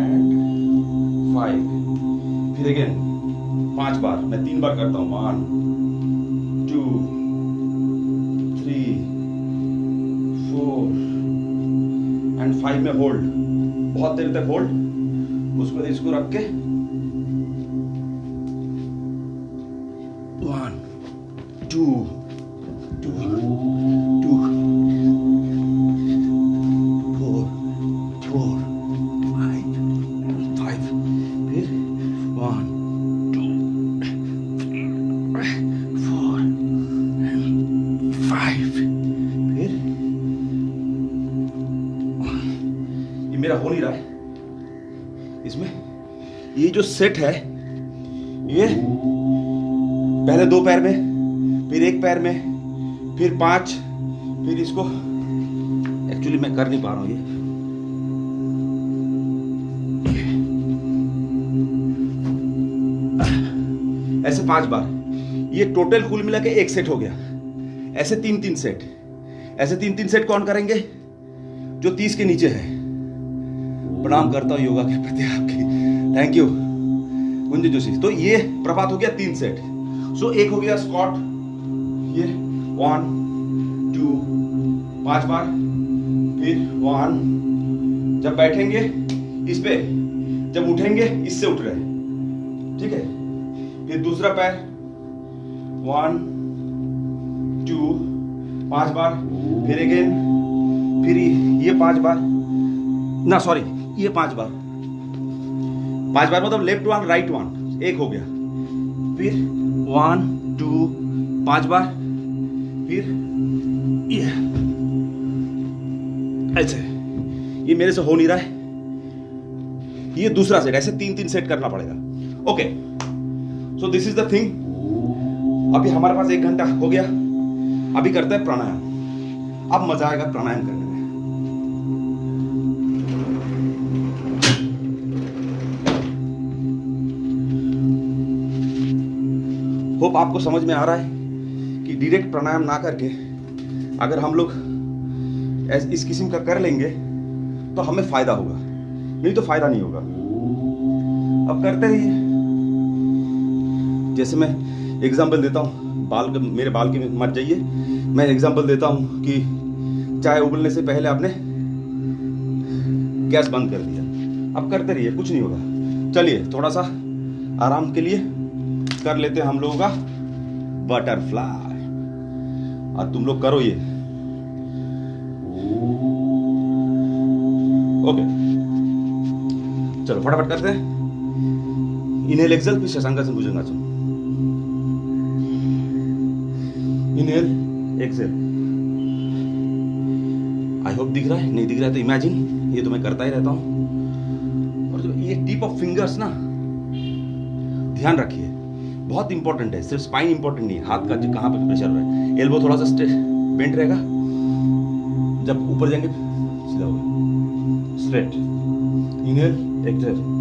and 5। फिर अगेन 5 बार, मैं 3 बार करता हूं। 1 2 3 4 and 5 में होल्ड, बहुत देर तक होल्ड। उसके बाद इसको रख के 1 2 2 2 4 4 5 5। फिर 1 2 4 5। फिर ये मेरा हो नहीं रहा है इसमें। ये जो सेट है ये पहले 2 पैर में, फिर 1 पैर में, फिर 5, फिर इसको एक्चुअली मैं कर नहीं पा रहा हूं। ये ऐसे 5 बार। ये टोटल कुल मिला के एक सेट हो गया। ऐसे 3-3 सेट, ऐसे 3-3 सेट कौन करेंगे? जो 30 के नीचे है। प्रणाम करता हूं योगा के प्रति आपकी, थैंक यू गुंजी जोशी। तो ये प्रभात हो गया 3 सेट। सो एक हो गया स्क्वाट, ये 1 2 5 बार। फिर 1, जब बैठेंगे इस पे, जब उठेंगे इससे उठ रहे, ठीक है। फिर दूसरा पैर 1 2 5 बार। फिर अगेन, फिर ये 5 बार ना, सॉरी ये 5 बार। 5 बार मतलब लेफ्ट 1 राइट 1, एक हो गया। फिर 1 2 5 बार। फिर ये ऐसे, ये मेरे से हो नहीं रहा है। ये दूसरा सेट, ऐसे 3-3 सेट करना पड़ेगा। Okay, so this is the thing. अभी हमारे पास 1 घंटा हो गया। अभी करते हैं प्राणायाम। अब मजा आएगा प्राणायाम करने में। होप आपको समझ में आ रहा है कि डायरेक्ट प्राणायाम ना करके अगर हम लोग इस किस्म का कर लेंगे तो हमें फायदा होगा, नहीं तो फायदा नहीं होगा। अब करते रहिए। जैसे मैं एग्जांपल देता हूँ, मेरे बाल की मत जाइए। मैं एग्जांपल देता हूँ कि चाय उबलने से पहले आपने गैस बंद कर दिया। अब करते रहिए, कुछ नहीं होगा। चलिए थोड़ा सा आराम के लिए कर लेते हैं हम लोगों का बटरफ्लाई। और तुम लोग करो ये। ओके, चलो फटाफट करते हैं। इनहेल एक्सेल, फिर Shashankasana Bhujangasana. Inhale exhale. I hope दिख रहा है, नहीं दिख रहा है तो इमेजिन, ये तो मैं करता ही रहता हूं। और जो ये टिप ऑफ फिंगर्स ना, ध्यान रखिए, बहुत इंपॉर्टेंट है। सिर्फ स्पाइन इंपॉर्टेंट नहीं है, हाथ का कहां पे प्रेशर हो रहा है। एल्बो थोड़ा सा बेंट रहेगा, जब ऊपर जाएंगे सीधा होगा, स्ट्रेट। Inhale exhale.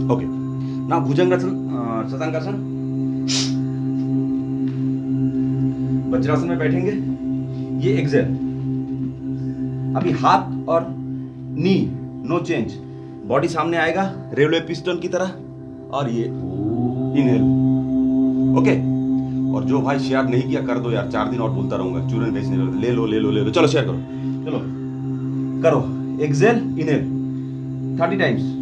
ओके, ना भुजंगासन, शशांकासन। वज्रासन में बैठेंगे, ये एक्सेल। अभी हाथ और नी नो चेंज, बॉडी सामने आएगा रेलवे पिस्टन की तरह, और ये इनहेल। ओके, और जो भाई शेयर नहीं किया कर दो यार, 4 दिन और बोलता रहूंगा, चूरन बेचने ले लो ले लो ले लो। चलो शेयर करो, चलो करो। Exhale inhale 30 times.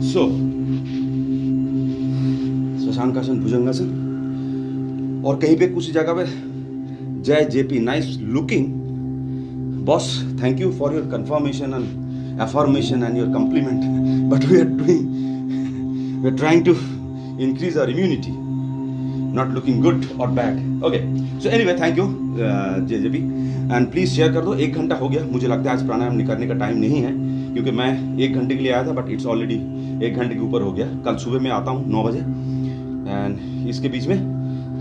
So Shashankasana Bhujangasana. और कहीं पे कुछ जगह पे Jai JP, nice looking boss, thank you for your confirmation and affirmation and your compliment, but we are trying to increase our immunity, not looking good or bad. Okay, so anyway, thank you JJP, and please share कर दो। 1 घंटा हो गया, मुझे लगता है आज प्राणायाम करने का टाइम नहीं है, क्योंकि मैं 1 घंटे के लिए आया था, बट इट्स ऑलरेडी 1 घंटे के ऊपर हो गया। कल सुबह मैं आता हूँ 9 बजे, एंड इसके बीच में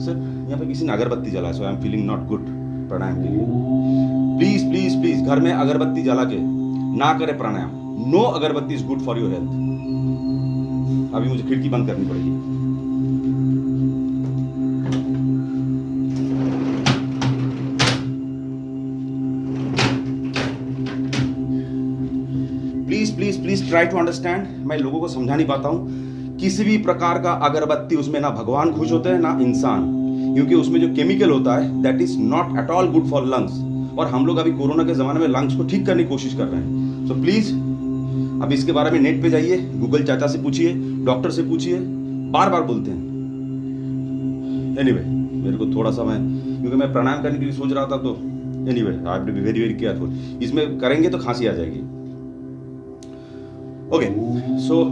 सर यहाँ पे किसी ने अगरबत्ती जलाया, so I am feeling not good pranayama के लिए। प्लीज प्लीज प्लीज घर में अगरबत्ती जला के ना करे प्राणायाम। No agarbatti is good for your health. अभी मुझे खिड़की बंद करनी पड़ेगी। Please please please try to understand. मैं लोगों को समझा नहीं पाता हूं। किसी भी प्रकार का अगरबत्ती, उसमें ना भगवान खुश होते हैं ना इंसान, क्योंकि उसमें जो केमिकल होता है that is not at all good for lungs. और हम लोग अभी कोरोना के जमाने में लंग्स को ठीक करने की कोशिश कर रहे हैं। सो प्लीज अब इसके बारे में नेट पे जाइए, गूगल चाचा से पूछिए, डॉक्टर से पूछिए, बार बार बोलते हैं। एनीवे, मेरे को थोड़ा सा क्योंकि मैं प्राणायाम करने के लिए सोच रहा था, तो anyway I have to be very very careful. इसमें करेंगे तो खांसी आ जाएगी। ओके, सो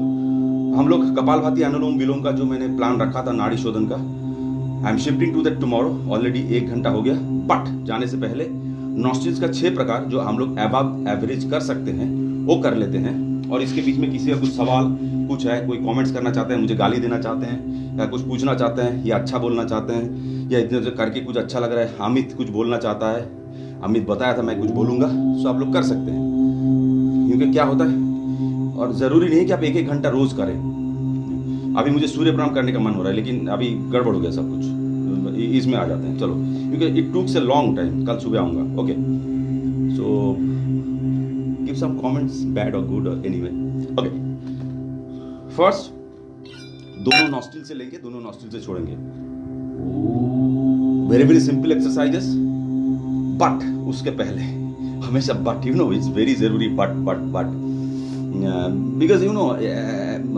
हम लोग कपालभाति अनुलोम विलोम का जो मैंने प्लान रखा था नाड़ी शोधन का, I am shifting to that tomorrow. Already 1 घंटा हो गया, बट जाने से पहले नॉस्ट्रिल्स का 6 प्रकार जो हम लोग अबव एवरेज कर सकते हैं वो कर लेते हैं। और इसके बीच में किसी का कुछ सवाल कुछ है, कोई कमेंट्स करना चाहते हैं, मुझे गाली देना चाहते हैं, या कुछ पूछना चाहते हैं, या अच्छा बोलना चाहते हैं, या इतने करके कुछ अच्छा लग रहा है, अमित कुछ बोलना चाहता है, अमित बताया था मैं कुछ बोलूँगा, सो आप लोग कर सकते हैं। क्योंकि क्या होता है, और ज़रूरी नहीं कि आप 1-1 घंटा रोज़ करें। अभी मुझे सूर्य प्रणाम करने का मन हो रहा है, लेकिन अभी गड़बड़ हो गया सब कुछ, इसमें आ जाते हैं। चलो क्योंकि it took a long time. कल सुबह आऊँगा। Okay, so give some comments, bad और गुड और एनीवे। ओके, फर्स्ट दोनों नॉस्ट्रिल से लेंगे, दोनों नॉस्ट्रिल से छोड़ेंगे। Very very simple exercises, but उसके पहले हमेशा but, you know, it's very जरूरी, बट बिकॉज यू नो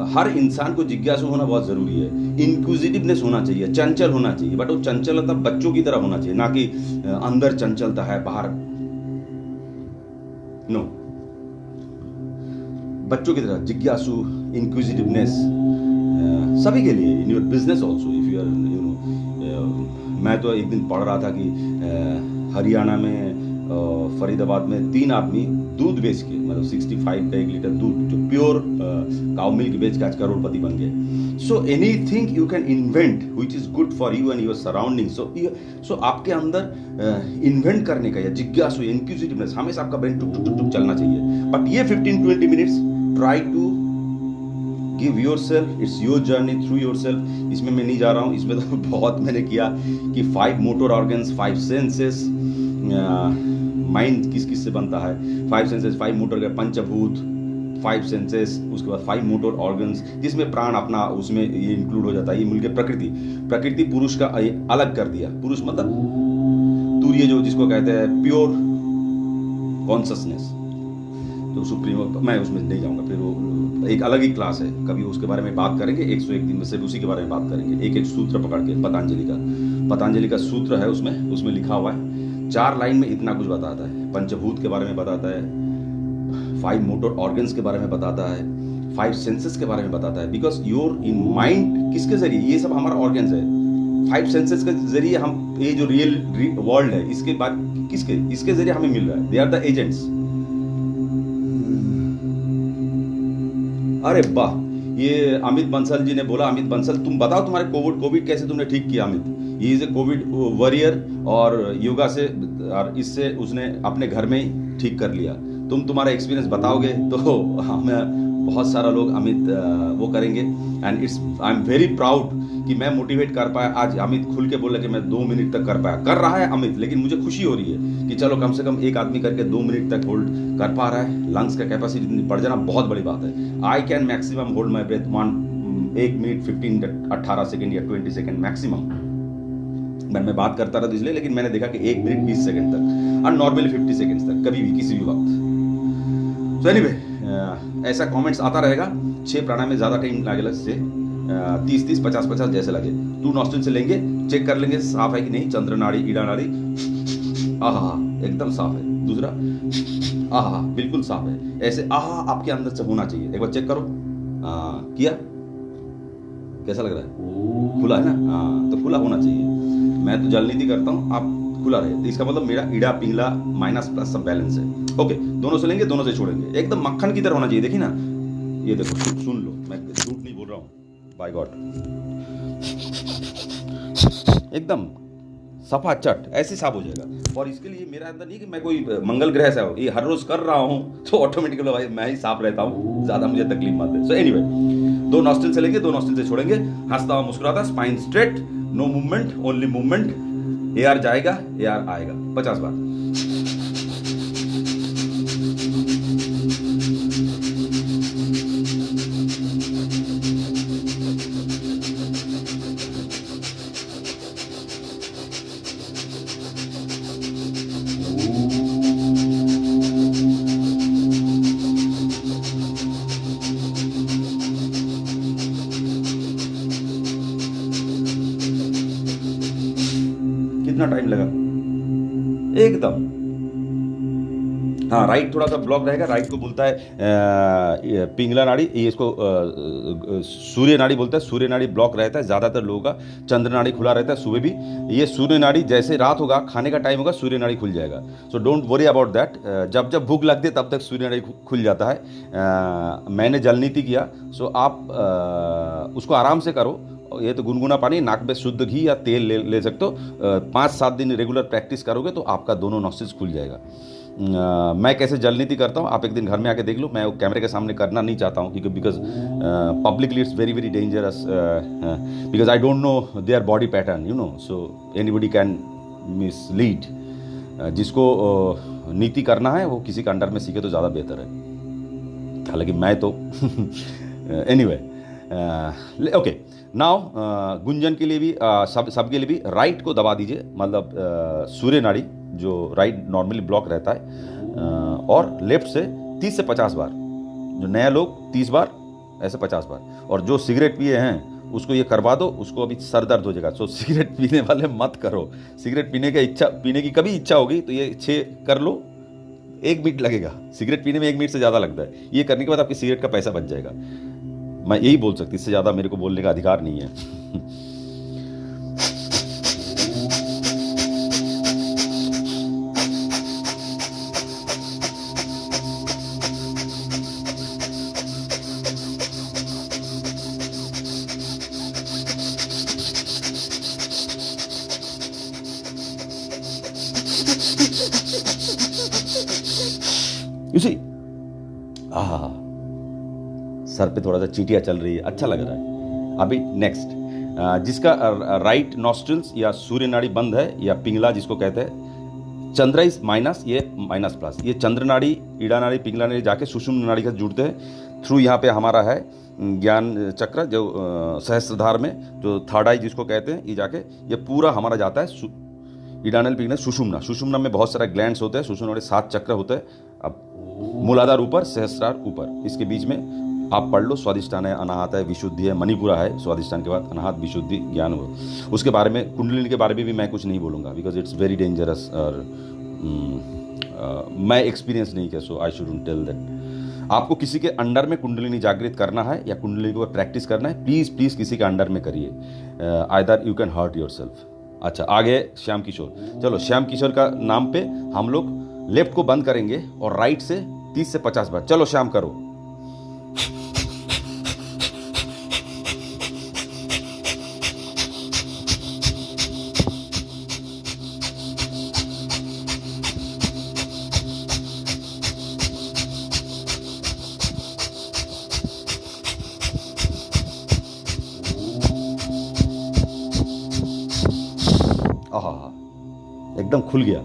हर इंसान को जिज्ञासु होना बहुत जरूरी है। इंक्विजिटिवनेस होना चाहिए, चंचल होना चाहिए, बट वो चंचलता बच्चों की तरह होना चाहिए, ना कि अंदर चंचलता है बाहर नो। बच्चों की तरह जिज्ञासु, इंक्विजिटिवनेस सभी के लिए, in your business also, if you are you know. मैं तो एक दिन पढ़ रहा था कि हरियाणा में फरीदाबाद में 3 आदमी दूध बेच के, मतलब 65 का 1 लीटर दूध जो प्योर काउ मिल्क बेच के आज करोड़पति बन गए। So anything you can invent which is good for you and your surrounding. So आपके अंदर इन्वेंट करने का या जिज्ञासु, इंक्विजिटिवनेस, हमेशा आपका ब्रेन टुक टुक टुक चलना चाहिए। बट ये 15-20 minutes try to give yourself, it's your journey through yourself. इसमें मैं नहीं जा रहा हूँ, इसमें तो बहुत मैंने किया कि 5 मोटर ऑर्गन्स, 5 सेंसेस, माइंड किस किस से बनता है, 5 सेंसेस, 5 मोटर के पंचभूत, 5 सेंसेस, उसके बाद 5 मोटर ऑर्गन्स, जिसमें प्राण अपना उसमें ये इंक्लूड हो जाता है। ये मिलकर प्रकृति पुरुष का अलग कर दिया। पुरुष मतलब तूर्य, जो जिसको कहते हैं प्योर कॉन्शसनेस, तो सुप्रीमो, मैं उसमें नहीं जाऊंगा, फिर वो एक अलग ही क्लास है, कभी उसके बारे में बात करेंगे। 101 दिन में सिर्फ उसी के बारे में बात करेंगे, एक एक सूत्र पकड़ के। पतंजलि का सूत्र है, उसमें लिखा हुआ है, 4 लाइन में इतना कुछ बताता है। पंचभूत के बारे में बताता है, 5 मोटर ऑर्गन्स के बारे में बताता है, 5 सेंसेस के बारे में बताता है। बिकॉज योर इन माइंड किसके जरिए, ये सब हमारा ऑर्गन्स है, 5 सेंसेस के जरिए हम, ये जो रियल वर्ल्ड है, इसके बाद इसके जरिए हमें मिल रहा है। They are the agents. अरे वाह, ये अमित बंसल जी ने बोला, अमित बंसल तुम बताओ तुम्हारे कोविड कैसे तुमने ठीक किया। अमित ये इज ए कोविड वॉरियर, और योगा से और इससे उसने अपने घर में ही ठीक कर लिया। तुम्हारा एक्सपीरियंस बताओगे तो हमें बहुत सारा लोग अमित वो करेंगे। And it's I am very proud कि मैं मोटिवेट कर पाया। आज अमित खुल के बोला कि मैं 2 मिनट तक कर पाया, कर रहा है अमित, लेकिन मुझे खुशी हो रही है कि चलो कम से कम एक आदमी करके 2 मिनट तक होल्ड कर पा रहा है। लंग्स का कैपेसिटी इतनी बढ़ जाना बहुत बड़ी बात है। I can maximum hold my breath 1 minute 18 second या 20 सेकेंड मैक्सिमम। मैं बात करता रहा इसलिए, लेकिन मैंने देखा कि 1 मिनट 20 सेकेंड तक, और नॉर्मली 50 सेकेंड तक, कभी भी किसी भी वक्त। तो एनीवे ऐसा कमेंट्स आता रहेगा। 6 प्राणायाम में ज़्यादा टाइम लगेगा, से 30-30, 50-50 जैसे लगे। 2 नॉस्ट्रिल से लेंगे, चेक कर लेंगे साफ है कि नहीं। चंद्र नाड़ी, ईड़ा नाड़ी, आहा एकदम साफ है। दूसरा, आहा बिल्कुल साफ है। ऐसे आहा आपके अंदर से होना चाहिए। एक बार चेक करो। किया, कैसा लग रहा है? खुला है ना? हाँ, तो खुला होना चाहिए। मैं तो जलनीति करता हूँ, आप खुला रहे, तो इसका मतलब मेरा ईड़ा पिंगला माइनस प्लस सब बैलेंस है। ओके, दोनों से लेंगे, दोनों से छोड़ेंगे। एकदम मक्खन की तरह होना चाहिए। देखिए ना, ये देखो, सुन लो, मैं झूठ नहीं बोल रहा हूँ, बाय गॉड, एकदम सफा चट ऐसे साफ हो जाएगा। और इसके लिए मेरा अंदर नहीं कि मैं कोई मंगल ग्रह से हूँ, ये हर रोज कर रहा हूँ तो ऑटोमेटिकली भाई मैं ही साफ रहता हूँ, ज्यादा मुझे तकलीफ मत है। सो एनीवे, 2 नॉस्ट्रिल से लेंगे, 2 नॉस्ट्रिल से छोड़ेंगे। हंसता हुआ मुस्कुराता, spine straight, no movement, only movement. Air जाएगा, एयर आएगा। 50 बार। कितना टाइम लगा? एकदम। हाँ, राइट थोड़ा सा ब्लॉक रहेगा। राइट को बोलता है पिंगला नाड़ी, ये इसको सूर्य नाड़ी बोलता है। सूर्य नाड़ी ब्लॉक रहता है ज़्यादातर लोगों का। चंद्र नाड़ी खुला रहता है सुबह भी। ये सूर्य नाड़ी जैसे रात होगा, खाने का टाइम होगा, सूर्य नाड़ी खुल जाएगा। सो डोंट वरी अबाउट दैट। जब जब भूख लगती है तब तक सूर्य नाड़ी खुल जाता है। मैंने जलनीति किया, सो आप उसको आराम से करो। ये तो गुनगुना पानी, नाक में शुद्ध घी या तेल ले सकते हो। 5-7 दिन रेगुलर प्रैक्टिस करोगे तो आपका दोनों नॉस्ट्रिल्स खुल जाएगा। मैं कैसे जलनीति करता हूँ आप एक दिन घर में आके देख लो। मैं वो कैमरे के सामने करना नहीं चाहता हूँ, क्योंकि because publicly it's very very dangerous, because I don't know their body pattern, you no, so anybody can mislead. जिसको नीति करना है वो किसी के अंडर में सीखे तो ज़्यादा बेहतर है, हालांकि मैं तो एनीवे ओके। नाउ गुंजन के लिए भी सबके लिए भी राइट को दबा दीजिए, मतलब सूर्य नाड़ी जो राइट नॉर्मली ब्लॉक रहता है, और लेफ्ट से 30 से 50 बार, जो नया लोग 30 बार, ऐसे 50 बार, और जो सिगरेट पिए हैं उसको ये करवा दो, उसको अभी सर दर्द हो जाएगा। सो सिगरेट पीने वाले मत करो। सिगरेट पीने की कभी इच्छा होगी तो ये 6 कर लो, 1 मिनट लगेगा। सिगरेट पीने में 1 मिनट से ज़्यादा लगता है। ये करने के बाद आपकी सिगरेट का पैसा बच जाएगा। मैं यही बोल सकती, इससे ज़्यादा मेरे को बोलने का अधिकार नहीं है। यू सी, सर पे थोड़ा सा चींटियां चल रही है, अच्छा लग रहा है। अभी नेक्स्ट, जिसका राइट नॉस्ट्रिल्स या सूर्य नाड़ी बंद है, या पिंगला जिसको कहते हैं, चंद्र इस माइनस, ये माइनस प्लस, ये चंद्र नाड़ी, ईड़ा नाड़ी, पिंगला नाड़ी जाके सुषुम्ना नाड़ी के जुड़ते हैं थ्रू। यहाँ पे हमारा है ज्ञान चक्र, जो सहस्त्रधार में जो थर्ड आई जिसको कहते हैं, ये जाके ये पूरा हमारा जाता है ईडानल पिंगला सुषुम्ना। सुषुम्ना में बहुत सारे ग्लैंड्स होते हैं। सुषुम्ना में 7 चक्र होते हैं। अब मूलाधार ऊपर, सहस्त्रार ऊपर, इसके बीच में आप पढ़ लो। स्वादिष्टान है, अनाहत है, विशुद्धि है, मणिपुरा है। स्वादिष्टान के बाद अनाहत, विशुद्धि, ज्ञान हो। उसके बारे में, कुंडलिनी के बारे में भी मैं कुछ नहीं बोलूँगा, बिकॉज इट्स वेरी डेंजरस, और मैं एक्सपीरियंस नहीं किया, सो आई शुडंट टेल दैट। आपको किसी के अंडर में कुंडलिनी जागृत करना है या कुंडलिनी को प्रैक्टिस करना है, प्लीज़ प्लीज़ किसी के अंडर में करिए, either you can hurt yourself. अच्छा, आगे श्याम किशोर। चलो, श्याम किशोर का नाम पे हम लोग लेफ्ट को बंद करेंगे और राइट से 30 से 50 बार। चलो श्याम करो। एकदम खुल गया।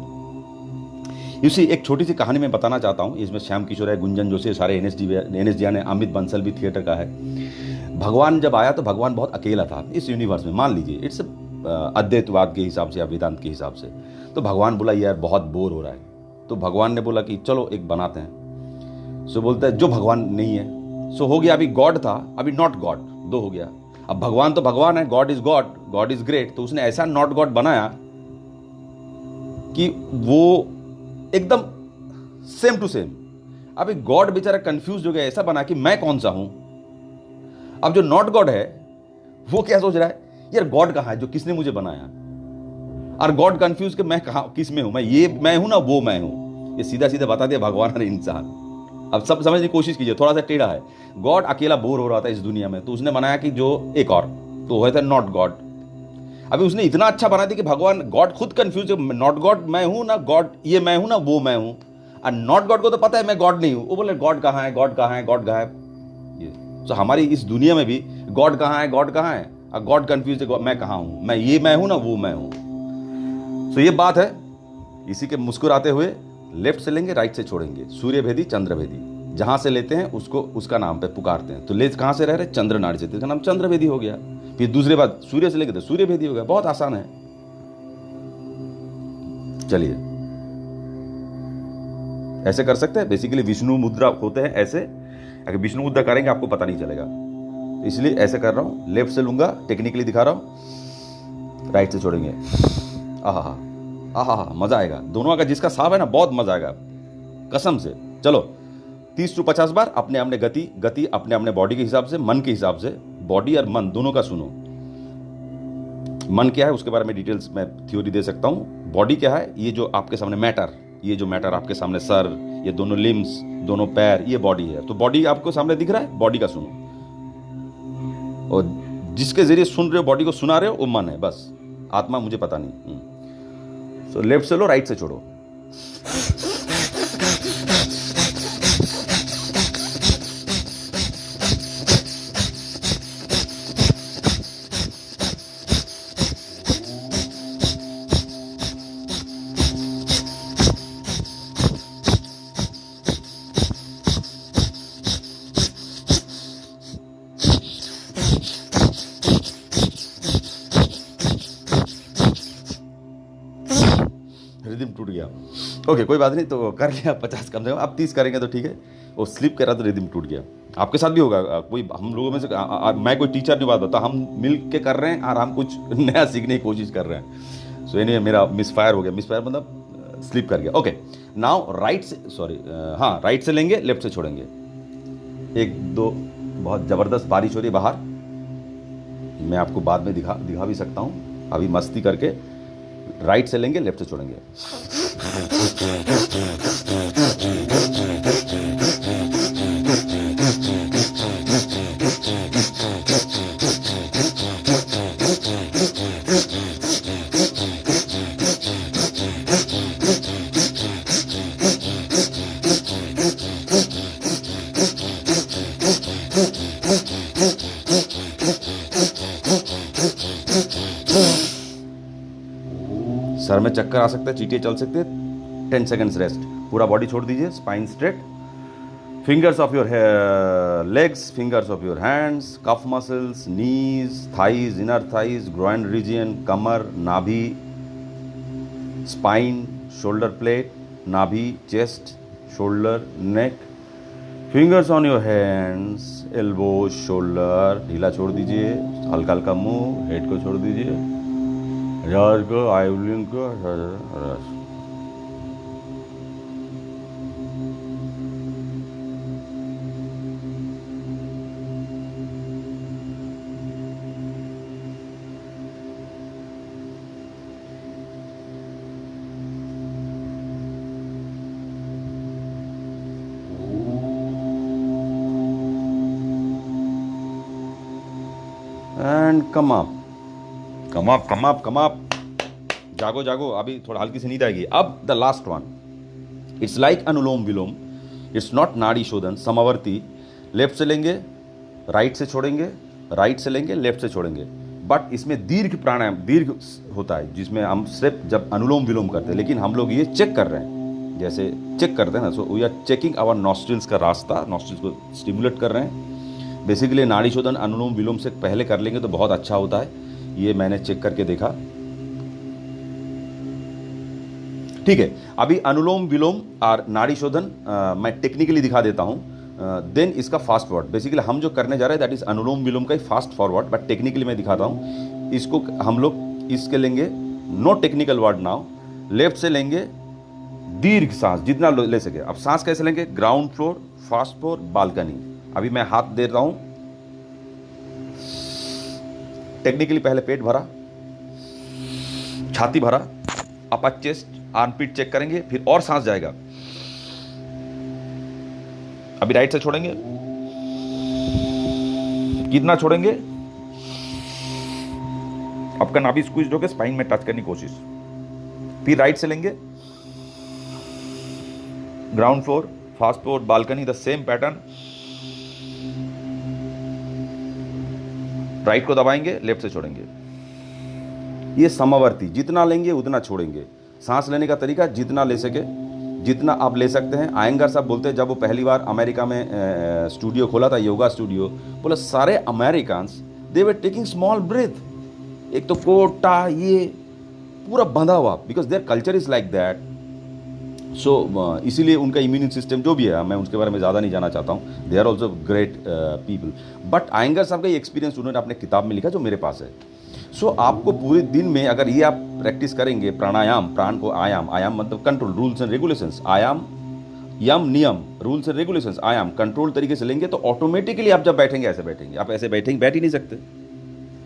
इसी एक छोटी सी कहानी मैं बताना चाहता हूँ। इसमें श्याम किशोर है, गुंजन जोशी, सारे एनएस ने, अमित बंसल भी थिएटर का है। भगवान जब आया तो भगवान बहुत अकेला था इस यूनिवर्स में। मान लीजिए इट्स अद्वैतवाद के हिसाब से या वेदांत के हिसाब से। तो भगवान बोला यार बहुत बोर हो रहा है। तो भगवान ने बोला कि चलो एक बनाते हैं। सो बोलता है जो भगवान नहीं है। सो हो गया, अभी गॉड था, अभी नॉट गॉड, 2 हो गया। अब भगवान तो भगवान है, God is God, God is great. तो उसने ऐसा नॉट गॉड बनाया कि वो एकदम सेम टू सेम। अभी गॉड बेचारा कंफ्यूज हो गया, ऐसा बना कि मैं कौन सा हूं। अब जो नॉट गॉड है वो क्या सोच रहा है, यार गॉड कहां है जो किसने मुझे बनाया। और गॉड कंफ्यूज कि मैं कहां, किस में हूं, मैं ये मैं हूं ना वो मैं हूं। ये सीधा सीधा बता दिया भगवान और इंसान। अब सब समझने की कोशिश कीजिए, थोड़ा सा टेढ़ा है। गॉड अकेला बोर हो रहा था इस दुनिया में, तो उसने बनाया कि जो एक और, तो वो था नॉट गॉड। अभी उसने इतना अच्छा बना दिया कि भगवान, गॉड खुद कंफ्यूज है, नॉट गॉड मैं हूं ना गॉड ये मैं हूं ना वो मैं हूं। और नॉट गॉड को तो पता है मैं गॉड नहीं हूं। वो बोले गॉड कहां है, गॉड कहां है, गॉड कहां है। ये तो हमारी इस दुनिया में भी गॉड कहां है, गॉड कहां है, और गॉड कंफ्यूज है, मैं कहां हूं, मैं ये मैं हूं ना वो मैं हूं। तो ये बात है। इसी के मुस्कुराते हुए लेफ्ट से लेंगे, राइट से छोड़ेंगे। सूर्यभेदी, चंद्रभेदी, जहां से लेते हैं उसको उसका नाम पे पुकारते हैं। तो ले कहां से रह रहे, चंद्र नाड़ी से, तो इसका नाम चंद्रभेदी हो गया। फिर दूसरे बात सूर्य से लेके तो सूर्यभेदी हो गया। बहुत आसान है। चलिए ऐसे कर सकते हैं। बेसिकली विष्णु मुद्रा होते हैं ऐसे। अगर विष्णु मुद्रा करेंगे आपको पता नहीं चलेगा, तो इसलिए ऐसे कर रहा हूं। लेफ्ट से लूंगा, टेक्निकली दिखा रहा हूं, राइट से छोड़ेंगे। आहा आहा, मजा आएगा। दोनों का जिसका साफ है ना, बहुत मजा आएगा कसम से। चलो 30 से 50 बार अपने अपने गति अपने अपने बॉडी के हिसाब से, मन के हिसाब से। बॉडी और मन दोनों का सुनो। मन क्या है उसके बारे में डिटेल्स मैं थ्योरी दे सकता हूं। बॉडी क्या है, ये जो आपके सामने मैटर, ये जो मैटर आपके सामने, सर, ये दोनों लिम्स, दोनों पैर, ये बॉडी है। तो बॉडी आपको सामने दिख रहा है, बॉडी का सुनो। और जिसके जरिए सुन रहे हो, बॉडी को सुना रहे हो, वो मन है। बस आत्मा मुझे पता नहीं। सो लेफ्ट से लो, राइट से छोड़ो। ओके कोई बात नहीं, तो कर लिया 50 कम से कम, अब 30 करेंगे तो ठीक है। वो स्लिप कर रहा तो रिदम टूट गया। आपके साथ भी होगा, कोई हम लोगों में से मैं कोई टीचर नहीं बात बता, हम मिल के कर रहे हैं और हम कुछ नया सीखने की कोशिश कर रहे हैं। सो एनीवे मेरा मिसफायर हो गया, मिसफायर मतलब स्लिप कर गया। ओके नाउ राइट से, सॉरी हाँ राइट से लेंगे, लेफ्ट से छोड़ेंगे। एक दो, बहुत ज़बरदस्त बारिश हो रही है बाहर, मैं आपको बाद में दिखा भी सकता हूँ। अभी मस्ती करके राइट से लेंगे, लेफ्ट से छोड़ेंगे। सर में चक्कर आ सकता है, चीटियाँ चल सकते हैं। 10 सेकेंड्स रेस्ट, पूरा बॉडी छोड़ दीजिए, spine straight, fingers of your legs, fingers of your hands, calf muscles, knees, thighs, inner thighs, groin region, कमर, नाभि, स्पाइन, शोल्डर प्लेट, नाभि, chest, shoulder, neck, fingers on your hands, elbow, shoulder, ढीला छोड़ दीजिए, हल्का हल्का मुंह, हेड को छोड़ दीजिए, राज को, आईब्लिंग को, Raj. And come up, come up, come up, come up. जागो जागो, अभी थोड़ा हल्की सी नींद आएगी। अब the last one, it's like anulom vilom, it's not nadi shodhan, समवर्ती। लेफ्ट से लेंगे, राइट से छोड़ेंगे, राइट से लेंगे, लेफ्ट से छोड़ेंगे। बट इसमें दीर्घ प्राणायाम, दीर्घ होता है, जिसमें हम सिर्फ जब अनुलोम विलोम करते हैं, लेकिन हम लोग ये चेक कर रहे हैं, जैसे चेक करते हैं ना, so we are checking our nostrils का रास्ता, नॉस्ट्रिल्स को स्टिमुलेट कर रहे हैं। बेसिकली नाड़ी शोधन अनुलोम विलोम से पहले कर लेंगे तो बहुत अच्छा होता है, ये मैंने चेक करके देखा। ठीक है, अभी अनुलोम विलोम और नाड़ी शोधन मैं टेक्निकली दिखा देता हूं, देन इसका फास्ट फॉरवर्ड। बेसिकली हम जो करने जा रहे हैं दैट इज अनुलोम विलोम का ही फास्ट फॉरवर्ड, बट टेक्निकली मैं दिखाता हूं। इसको हम लोग इसके लेंगे, no technical word now. Left से लेंगे, दीर्घ सांस जितना ले सके। अब सांस कैसे लेंगे, ground floor, fast floor, balcony. अभी मैं हाथ दे रहा हूं, टेक्निकली पहले पेट भरा, छाती भरा, अपर चेस्ट, आर्मपिट चेक करेंगे, फिर और सांस जाएगा। अभी राइट से छोड़ेंगे, कितना छोड़ेंगे, आपका नाभि स्क्वीज होकर स्पाइन में टच करने की कोशिश। फिर राइट से लेंगे, ground floor, fast floor, balcony, the same pattern. Right को दबाएंगे, लेफ्ट से छोड़ेंगे। ये समवर्ती, जितना लेंगे उतना छोड़ेंगे। सांस लेने का तरीका जितना ले सके, जितना आप ले सकते हैं। आयंगर साहब बोलते हैं, जब वो पहली बार अमेरिका में स्टूडियो खोला था, योगा स्टूडियो, बोला सारे Americans they were taking small breath. एक तो कोटा ये पूरा बंधा हुआ, because their culture is like that. So इसीलिए उनका इम्यून सिस्टम जो भी है, मैं उसके बारे में ज़्यादा नहीं जाना चाहता हूँ, they are also great people. But Iyengar साहब का ये एक्सपीरियंस उन्होंने अपने किताब में लिखा, जो मेरे पास है। सो आपको पूरे दिन में अगर ये आप प्रैक्टिस करेंगे, प्राणायाम, प्राण को आयाम, आयाम मतलब कंट्रोल, रूल्स एंड रेगुलेशंस, आयाम, यम नियम, रूल्स एंड रेगुलेशंस, आयाम कंट्रोल तरीके से लेंगे तो ऑटोमेटिकली आप जब बैठेंगे ऐसे बैठेंगे। आप ऐसे बैठेंगे, बैठ ही नहीं सकते।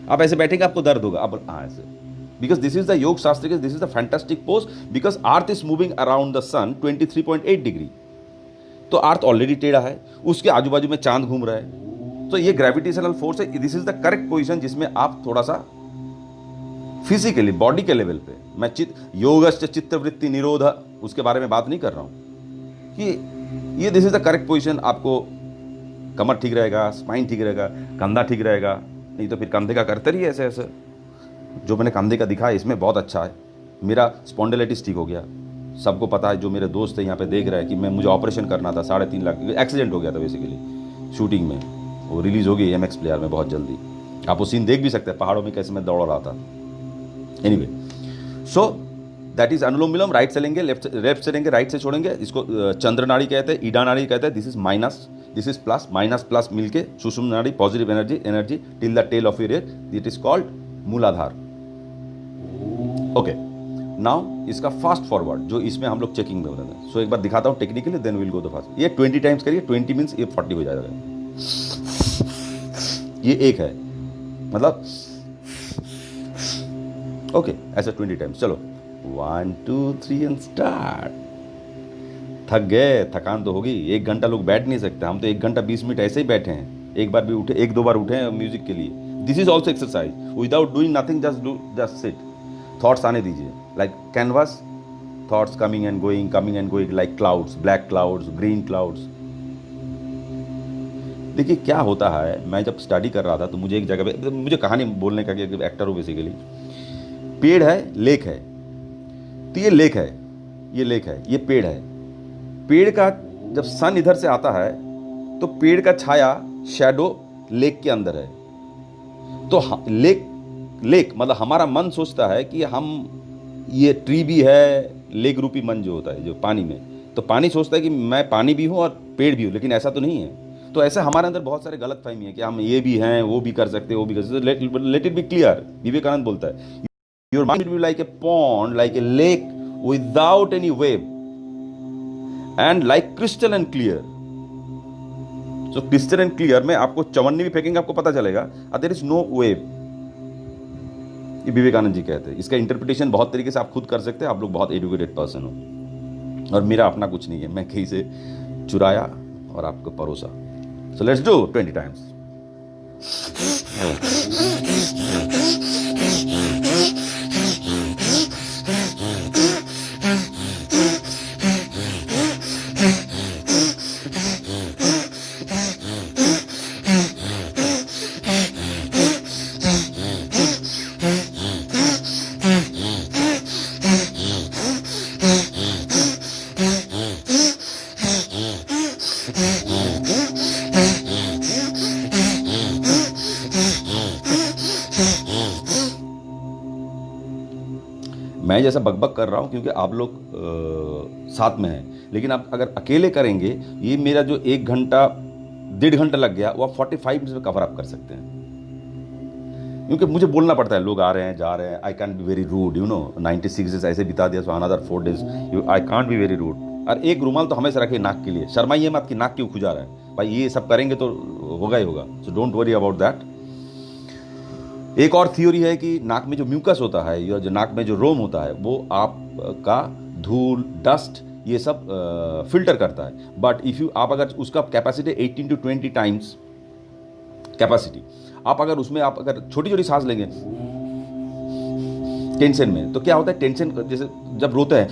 आप ऐसे बैठेंगे आपको दर्द होगा, आप ऐसे, because this is the योग शास्त्र, this is the fantastic pose, because earth is moving around the sun 23.8 degree. तो अर्थ ऑलरेडी टेढ़ा है, उसके आजू बाजू में चांद घूम रहा है, तो ये ग्रेविटेशनल फोर्स है। This is the correct position जिसमें आप थोड़ा सा फिजिकली बॉडी के लेवल पे, मैं योगश्च चित्तवृत्ति निरोध उसके बारे में बात नहीं कर रहा हूं कि ये this is the correct position. आपको कमर ठीक रहेगा, स्पाइन ठीक रहेगा, कंधा ठीक रहेगा, नहीं तो फिर कंधे का करते रहिए ऐसे ऐसे। जो मैंने कंधे का दिखाया इसमें बहुत अच्छा है। मेरा स्पॉन्डिलाइटिस ठीक हो गया, सबको पता है। जो मेरे दोस्त है यहाँ पे देख रहे हैं कि मुझे ऑपरेशन करना था, 3.5 लाख, एक्सीडेंट हो गया था बेसिकली शूटिंग में, वो रिलीज हो गई MX प्लेयर में बहुत जल्दी। आप वो सीन देख भी सकते हैं, पहाड़ों में कैसे मैं दौड़ रहा था। एनीवे, सो दैट इज अनुलोम विलोम। राइट से लेंगे, लेफ्ट से लेंगे, राइट से छोड़ेंगे। इसको चंद्र नाड़ी कहते हैं, ईडा नाड़ी कहते हैं। This is minus, this is plus, minus plus मिलके सुषुम्ना नाड़ी, positive energy till the tail of your head, it is called मूलाधार। ओके, नाउ इसका फास्ट फॉरवर्ड जो इसमें हम लोग चेकिंग में बताते हैं। सो एक बार दिखाता हूँ technically, then will go the fast. ये 20 टाइम्स करिए, 20 मीन्स ये 40 हो जाएगा। ये एक है, मतलब ओके ऐसा 20 टाइम्स। चलो 1 2 3 एंड स्टार्ट। थक गए, थकान तो होगी, 1 घंटा लोग बैठ नहीं सकते। हम तो 1 घंटा 20 मिनट ऐसे ही बैठे हैं, एक बार भी उठे, 1-2 बार उठे हैं म्यूजिक के लिए। This is also exercise, without doing nothing, just sit. Thoughts आने दीजिए, like canvas, thoughts coming and going like clouds, black clouds, green clouds. देखिए क्या होता है, मैं जब स्टडी कर रहा था तो मुझे एक जगह पे, मुझे कहानी बोलने का, एक्टर हूँ बेसिकली। पेड़ है, लेक है, तो ये लेक है, ये लेक है, ये पेड़ है। पेड़ का जब सन इधर से आता है तो पेड़ का छाया, शैडो लेक के अंदर है। तो लेक मतलब हमारा मन सोचता है कि हम, ये ट्री भी है, लेक रूपी मन जो होता है जो पानी में, तो पानी सोचता है कि मैं पानी भी हूँ और पेड़ भी हूँ, लेकिन ऐसा तो नहीं है। तो ऐसे हमारे अंदर बहुत सारे गलत फहमी है कि हम ये भी हैं, वो भी कर सकते हैं, वो भी कर सकते। Let it be clear, Vivekananda बोलता है, your mind will be like a pond, like a lake without any wave, and like crystal and clear. So crystal and clear में आपको चवन्नी भी फेंकेंगे आपको पता चलेगा, देयर इज नो वेव। ये विवेकानंद जी कहते हैं। इसका इंटरप्रिटेशन बहुत तरीके से आप खुद कर सकते हैं, आप लोग बहुत एजुकेटेड पर्सन हो, और मेरा अपना कुछ नहीं है, मैं कहीं से चुराया और आपको परोसा। सो लेट्स डू 20 टाइम्स। मैं जैसा बकबक कर रहा हूँ क्योंकि आप लोग साथ में हैं, लेकिन आप अगर अकेले करेंगे, ये मेरा जो 1 घंटा 1.5 घंटा लग गया वो आप 45 मिनट्स में कवर अप कर सकते हैं। क्योंकि मुझे बोलना पड़ता है, लोग आ रहे हैं जा रहे हैं, I can't be very rude, 96 days ऐसे बिता दिया, so another 4 days I can't be very rude. और एक रुमाल तो हमेशा रखिए नाक के लिए, शर्माइए मत कि नाक क्यों खुजा रहा है भाई, ये सब करेंगे तो होगा ही होगा। सो डोंट वरी अबाउट दैट। एक और थ्योरी है कि नाक में जो म्यूकस होता है या जो नाक में जो रोम होता है वो आपका धूल, डस्ट, ये सब फिल्टर करता है। बट इफ यू, आप अगर उसका कैपेसिटी 18 to 20 टाइम्स कैपेसिटी, आप अगर उसमें आप अगर छोटी छोटी सांस लेंगे टेंशन में, तो क्या होता है, टेंशन जैसे जब रोते हैं,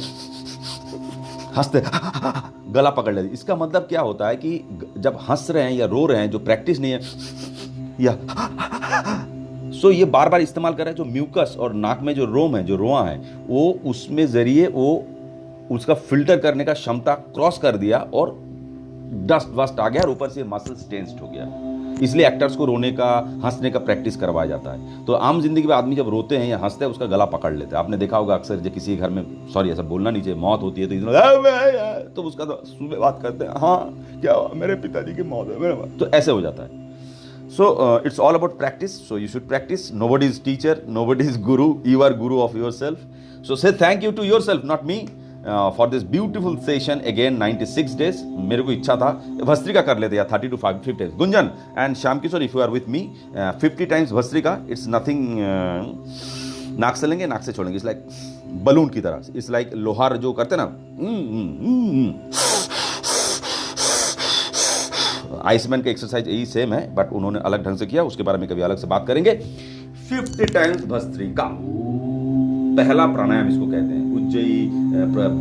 हंसते गला पकड़ लेते, इसका मतलब क्या होता है कि जब हंस रहे हैं या रो रहे हैं, जो प्रैक्टिस नहीं है या सो ये बार बार इस्तेमाल कर रहा है, जो म्यूकस और नाक में जो रोम है, जो रोआ है, वो उसमें जरिए वो उसका फिल्टर करने का क्षमता क्रॉस कर दिया और डस्ट वस्ट आ गया और ऊपर से मसल्स टेंस्ड हो गया। इसलिए एक्टर्स को रोने का, हंसने का प्रैक्टिस करवाया जाता है। तो आम जिंदगी में आदमी जब रोते हैं या हंसते हैं, उसका गला पकड़ लेते हैं। आपने देखा होगा अक्सर, जब किसी घर में, सॉरी ऐसा बोलना नहीं चाहिए, मौत होती है तो उसका तो सुबह बात करते हैं, हाँ क्या मेरे पिताजी की मौत है, तो ऐसे हो जाता है। So it's all about practice. So you should practice. Nobody is teacher, nobody is guru. You are guru of yourself. So say thank you to yourself, not me, for this beautiful session. Again 96 days. मेरे को इच्छा था भस्त्रिका कर लेते या 30 to 50 times. Gunjan and Shyam Kishore, if you are with me, 50 times bhastrika. It's nothing. नाक से लेंगे, नाक से छोड़ेंगे. It's like बलून की तरह. It's like लोहार जो करते ना. आइसमैन का एक्सरसाइज यही सेम है, बट उन्होंने अलग ढंग से किया, उसके बारे में कभी अलग से बात करेंगे। 50 टाइम्स भस्त्रिका, पहला प्राणायाम इसको कहते हैं। उज्जयी,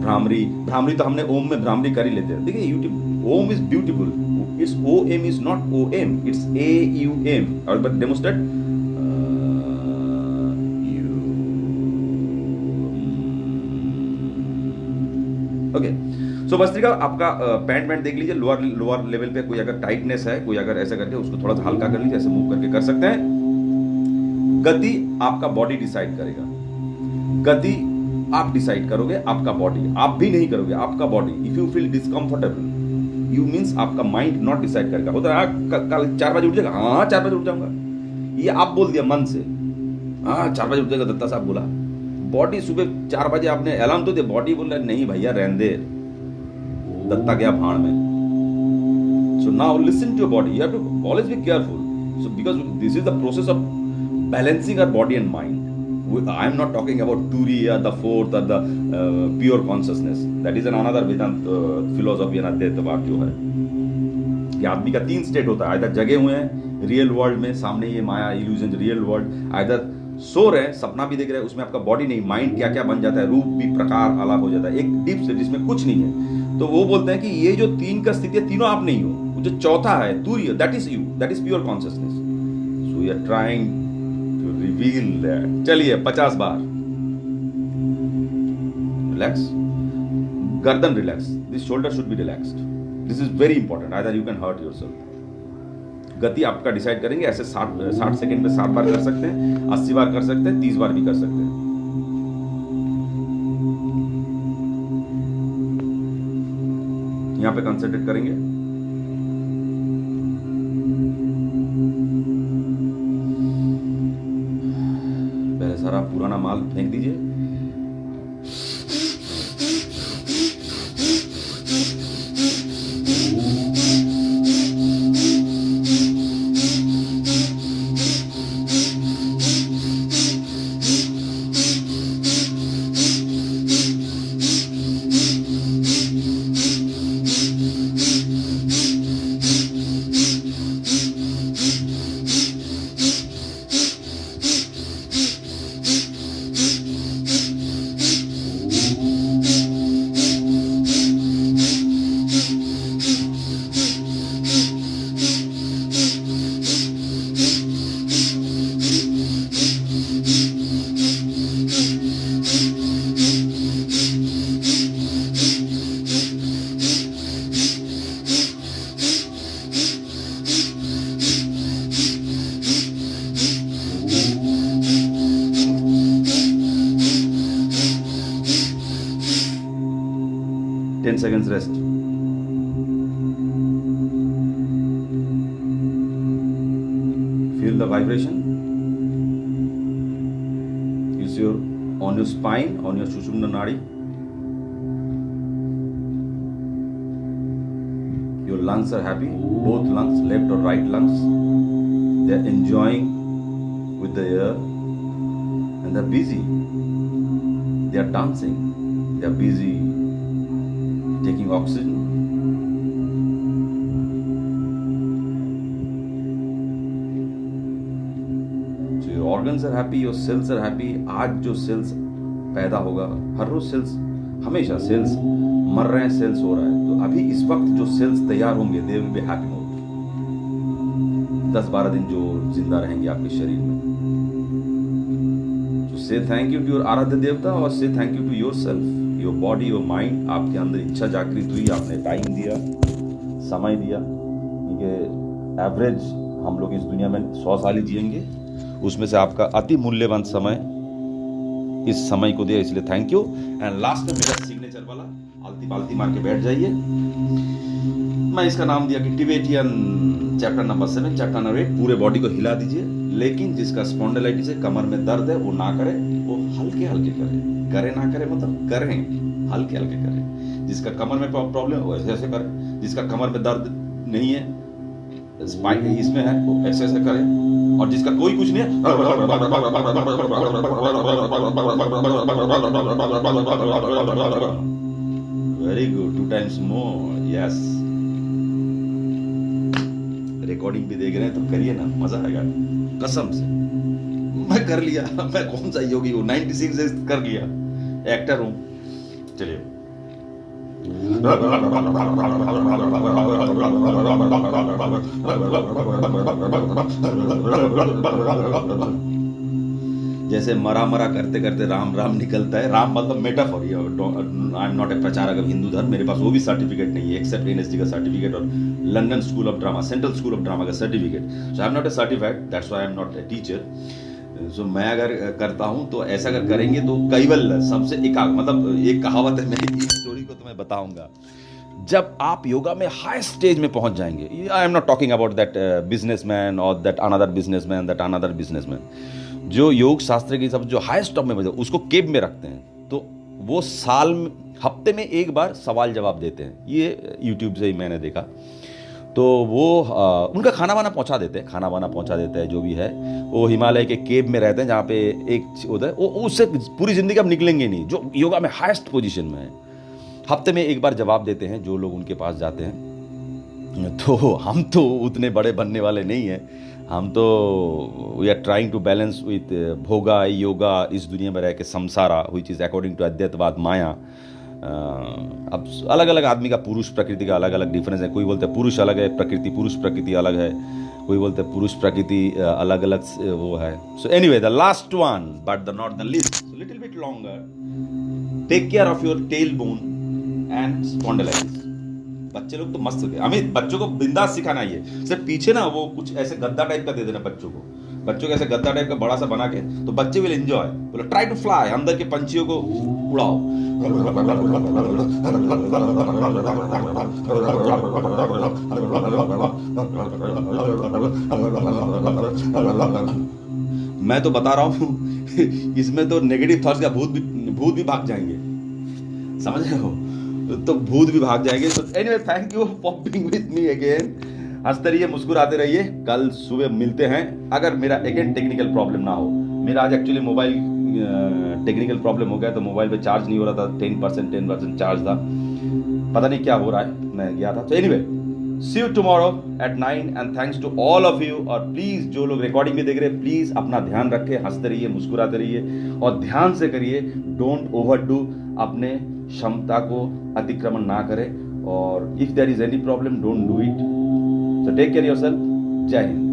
भ्रामरी, भ्रामरी तो हमने ओम में भ्रामरी कर ही लेते हैं। देखिए YouTube, Om is beautiful, it's O M is not O M, it's A U M. और but demonstrate okay. So bhastrika, आपका पैंट देख लीजिए, लोअर लेवल पे कोई अगर टाइटनेस है, कोई अगर ऐसा करके उसको थोड़ा सा हल्का कर लीजिए, ऐसे मूव करके कर सकते हैं। गति आपका बॉडी डिसाइड करेगा। गति आप डिसाइड करोगे, आपका बॉडी, आप भी नहीं करोगे, आपका body. If you feel discomfortable, you means आपका माइंड नॉट डिसाइड करेगा। होता है कल 4 बजे उठ जाएगा, हाँ 4 बजे उठ जाऊंगा, ये आप बोल दिया मन से, हाँ 4 बजे उठ जाएगा, दत्ता साहब बोला। बॉडी सुबह 4 बजे आपने अलार्म तो दिया, बॉडी बोल रहा है नहीं भैया रहने दे, दत्ता गया भाड़ में। So now listen to your body. You have to always be careful. So because this is the process of balancing our body and mind. I am not talking about Turiya, the fourth, or the pure consciousness. That is another Vedant philosophy and Advaitavad जो है। कि आदमी का 3 state होता है, either जगे हुए हैं रियल वर्ल्ड में, सामने ये माया इल्यूजन रियल वर्ल्ड, आइदर सो रहे हैं, सपना भी देख रहे हैं, उसमें आपका बॉडी नहीं, माइंड क्या क्या बन जाता है, रूप भी प्रकार अलग हो जाता है, एक डीप स्टेट जिसमें कुछ नहीं है। तो वो बोलते हैं कि ये जो 3 का स्थिति है, तीनों आप नहीं हो, जो चौथा है turiya, that is you, that is pure consciousness. So we are trying to reveal that. चलिए 50 बार रिलैक्स, गर्दन relax, this shoulder should be relaxed, this is very important, either you can hurt yourself. गति आपका डिसाइड करेंगे, ऐसे 60 second में 7 बार कर सकते हैं, 80 बार कर सकते हैं, 30 बार भी कर सकते हैं। यहां पे कंसंट्रेट करेंगे। पहले सारा पुराना माल फेंक दीजिए। Seconds rest. Feel the vibration. Is your on your spine, on your Sushumna Nadi. Your lungs are happy. Both lungs, left or right lungs, they are enjoying with the air, and they are busy. They are dancing. They are busy. Taking oxygen. So your organs are happy, your cells are happy. आज जो cells पैदा होगा, हर रोज cells, हमेशा cells मर रहे हैं, cells हो रहा है, तो अभी इस वक्त जो cells तैयार होंगे, they will be happy mode। 10-12 दिन जो जिंदा रहेंगे आपके शरीर में। So say thank you to your आराध्य देवता और say thank you to yourself। Your body, your mind, आपके अंदर इच्छा जागृत हुई, आपने टाइम दिया, समय दिया। क्योंकि एवरेज हम लोग इस दुनिया में 100 साल ही जिएंगे, उसमें से आपका अति मूल्यवान समय इस समय को दिया, इसलिए थैंक यू। एंड लास्ट में मेरा सिग्नेचर वाला आलती पालती मार के बैठ जाइए। मैं इसका नाम दिया कि Tibetan chapter number 7, chapter number 8। पूरे बॉडी को हिला दीजिए, लेकिन जिसका स्पॉन्डिलाइटिस है, कमर में दर्द है, वो ना करे, वो हल्के हल्के करे। करे ना करे मतलब करें, हल्के हल्के करें। जिसका कमर में प्रॉब्लम है वो ऐसे ऐसे करे, जिसका कमर में दर्द नहीं है, स्पाइन इसमें है, वो ऐसे ऐसे करे, और जिसका कोई कुछ नहीं है, very good, 2 times more, yes. Recording भी देख रहे हैं तो करिए ना, मजा आएगा कसम से। मैं कर लिया, मैं कौन सा योगी हूँ, 96 से कर लिया, एक्टर हूँ। चलिए जैसे मरा मरा करते करते राम राम निकलता है। राम मतलब मेटाफॉर, आई एम नॉट ए प्रचारक ऑफ हिंदू धर्म, मेरे पास वो भी सर्टिफिकेट नहीं है एक्सेप्ट एनएसडी का सर्टिफिकेट और London school of drama, central school of drama का certificate. So I am not a certified, that's why I am not a teacher. So मैं अगर करता हूँ तो ऐसा अगर करेंगे तो कैवल सबसे एकाग्र, मतलब एक कहावत है, मैं इस स्टोरी को तुम्हें बताऊंगा। जब आप योगा में हाई स्टेज में पहुंच जाएंगे, आई am not talking about that businessman और दैट अनदर बिजनेसमैन, जो योग शास्त्र की सब जो हाईएस्ट टॉप में बजे उसको केब में रखते हैं, तो वो हफ्ते में एक बार सवाल जवाब देते हैं। ये यूट्यूब से ही मैंने देखा। तो वो उनका खाना वाना पहुंचा देते हैं जो भी है। वो हिमालय के केव में रहते हैं जहाँ पे एक उधर वो उससे पूरी ज़िंदगी अब निकलेंगे नहीं, जो योगा में हाईएस्ट पोजीशन में है। हफ्ते में एक बार जवाब देते हैं जो लोग उनके पास जाते हैं। तो हम तो उतने बड़े बनने वाले नहीं हैं। हम तो we are trying to balance with bhoga yoga इस दुनिया में रह के संसारा, विच इज़ अकॉर्डिंग टू अद्वैतवाद माया। अब अलग अलग आदमी का पुरुष प्रकृति का अलग अलग डिफरेंस है। कोई बोलते हैं पुरुष अलग है, प्रकृति पुरुष प्रकृति अलग है। कोई बोलते हैं पुरुष प्रकृति अलग अलग वो है। So anyway, the last one but the not the least, little bit longer, take care of your tail bone and spondylitis. बच्चे लोग तो मस्त हो गए। हमें बच्चों को बिंदास सिखाना ही है। सिर्फ पीछे ना वो कुछ ऐसे गद्दा टाइप का दे देना बच्चों को ऐसे गद्दा टाइप का बड़ा सा बना के, तो बच्चे विल एंजॉय। बोलो ट्राई टू फ्लाई, अंदर के पंछियों को उड़ाओ। मैं तो बता रहा हूं इसमें तो नेगेटिव थॉट्स का भूत भी भाग जाएंगे, समझ रहे हो? तो भूत भी भाग जाएंगे। So anyway, thank you for being with me again. हंसते रहिए, मुस्कुराते रहिए। कल सुबह मिलते हैं। अगर मेरा अगेन टेक्निकल प्रॉब्लम ना हो, मेरा आज एक्चुअली मोबाइल टेक्निकल प्रॉब्लम हो गया, तो मोबाइल पे चार्ज नहीं हो रहा था। 10% चार्ज था, पता नहीं क्या हो रहा है, मैं गया था। तो anyway, see you tomorrow at 9 and thanks to all of you. और प्लीज़ जो लोग रिकॉर्डिंग में देख रहे हैं, प्लीज़ अपना ध्यान रखें, हंसते रहिए, मुस्कुराते रहिए और ध्यान से करिए। डोंट ओवरडू, अपने क्षमता को अतिक्रमण ना करें। और if there is any problem, don't do it. So take care yourself. जय हिंद।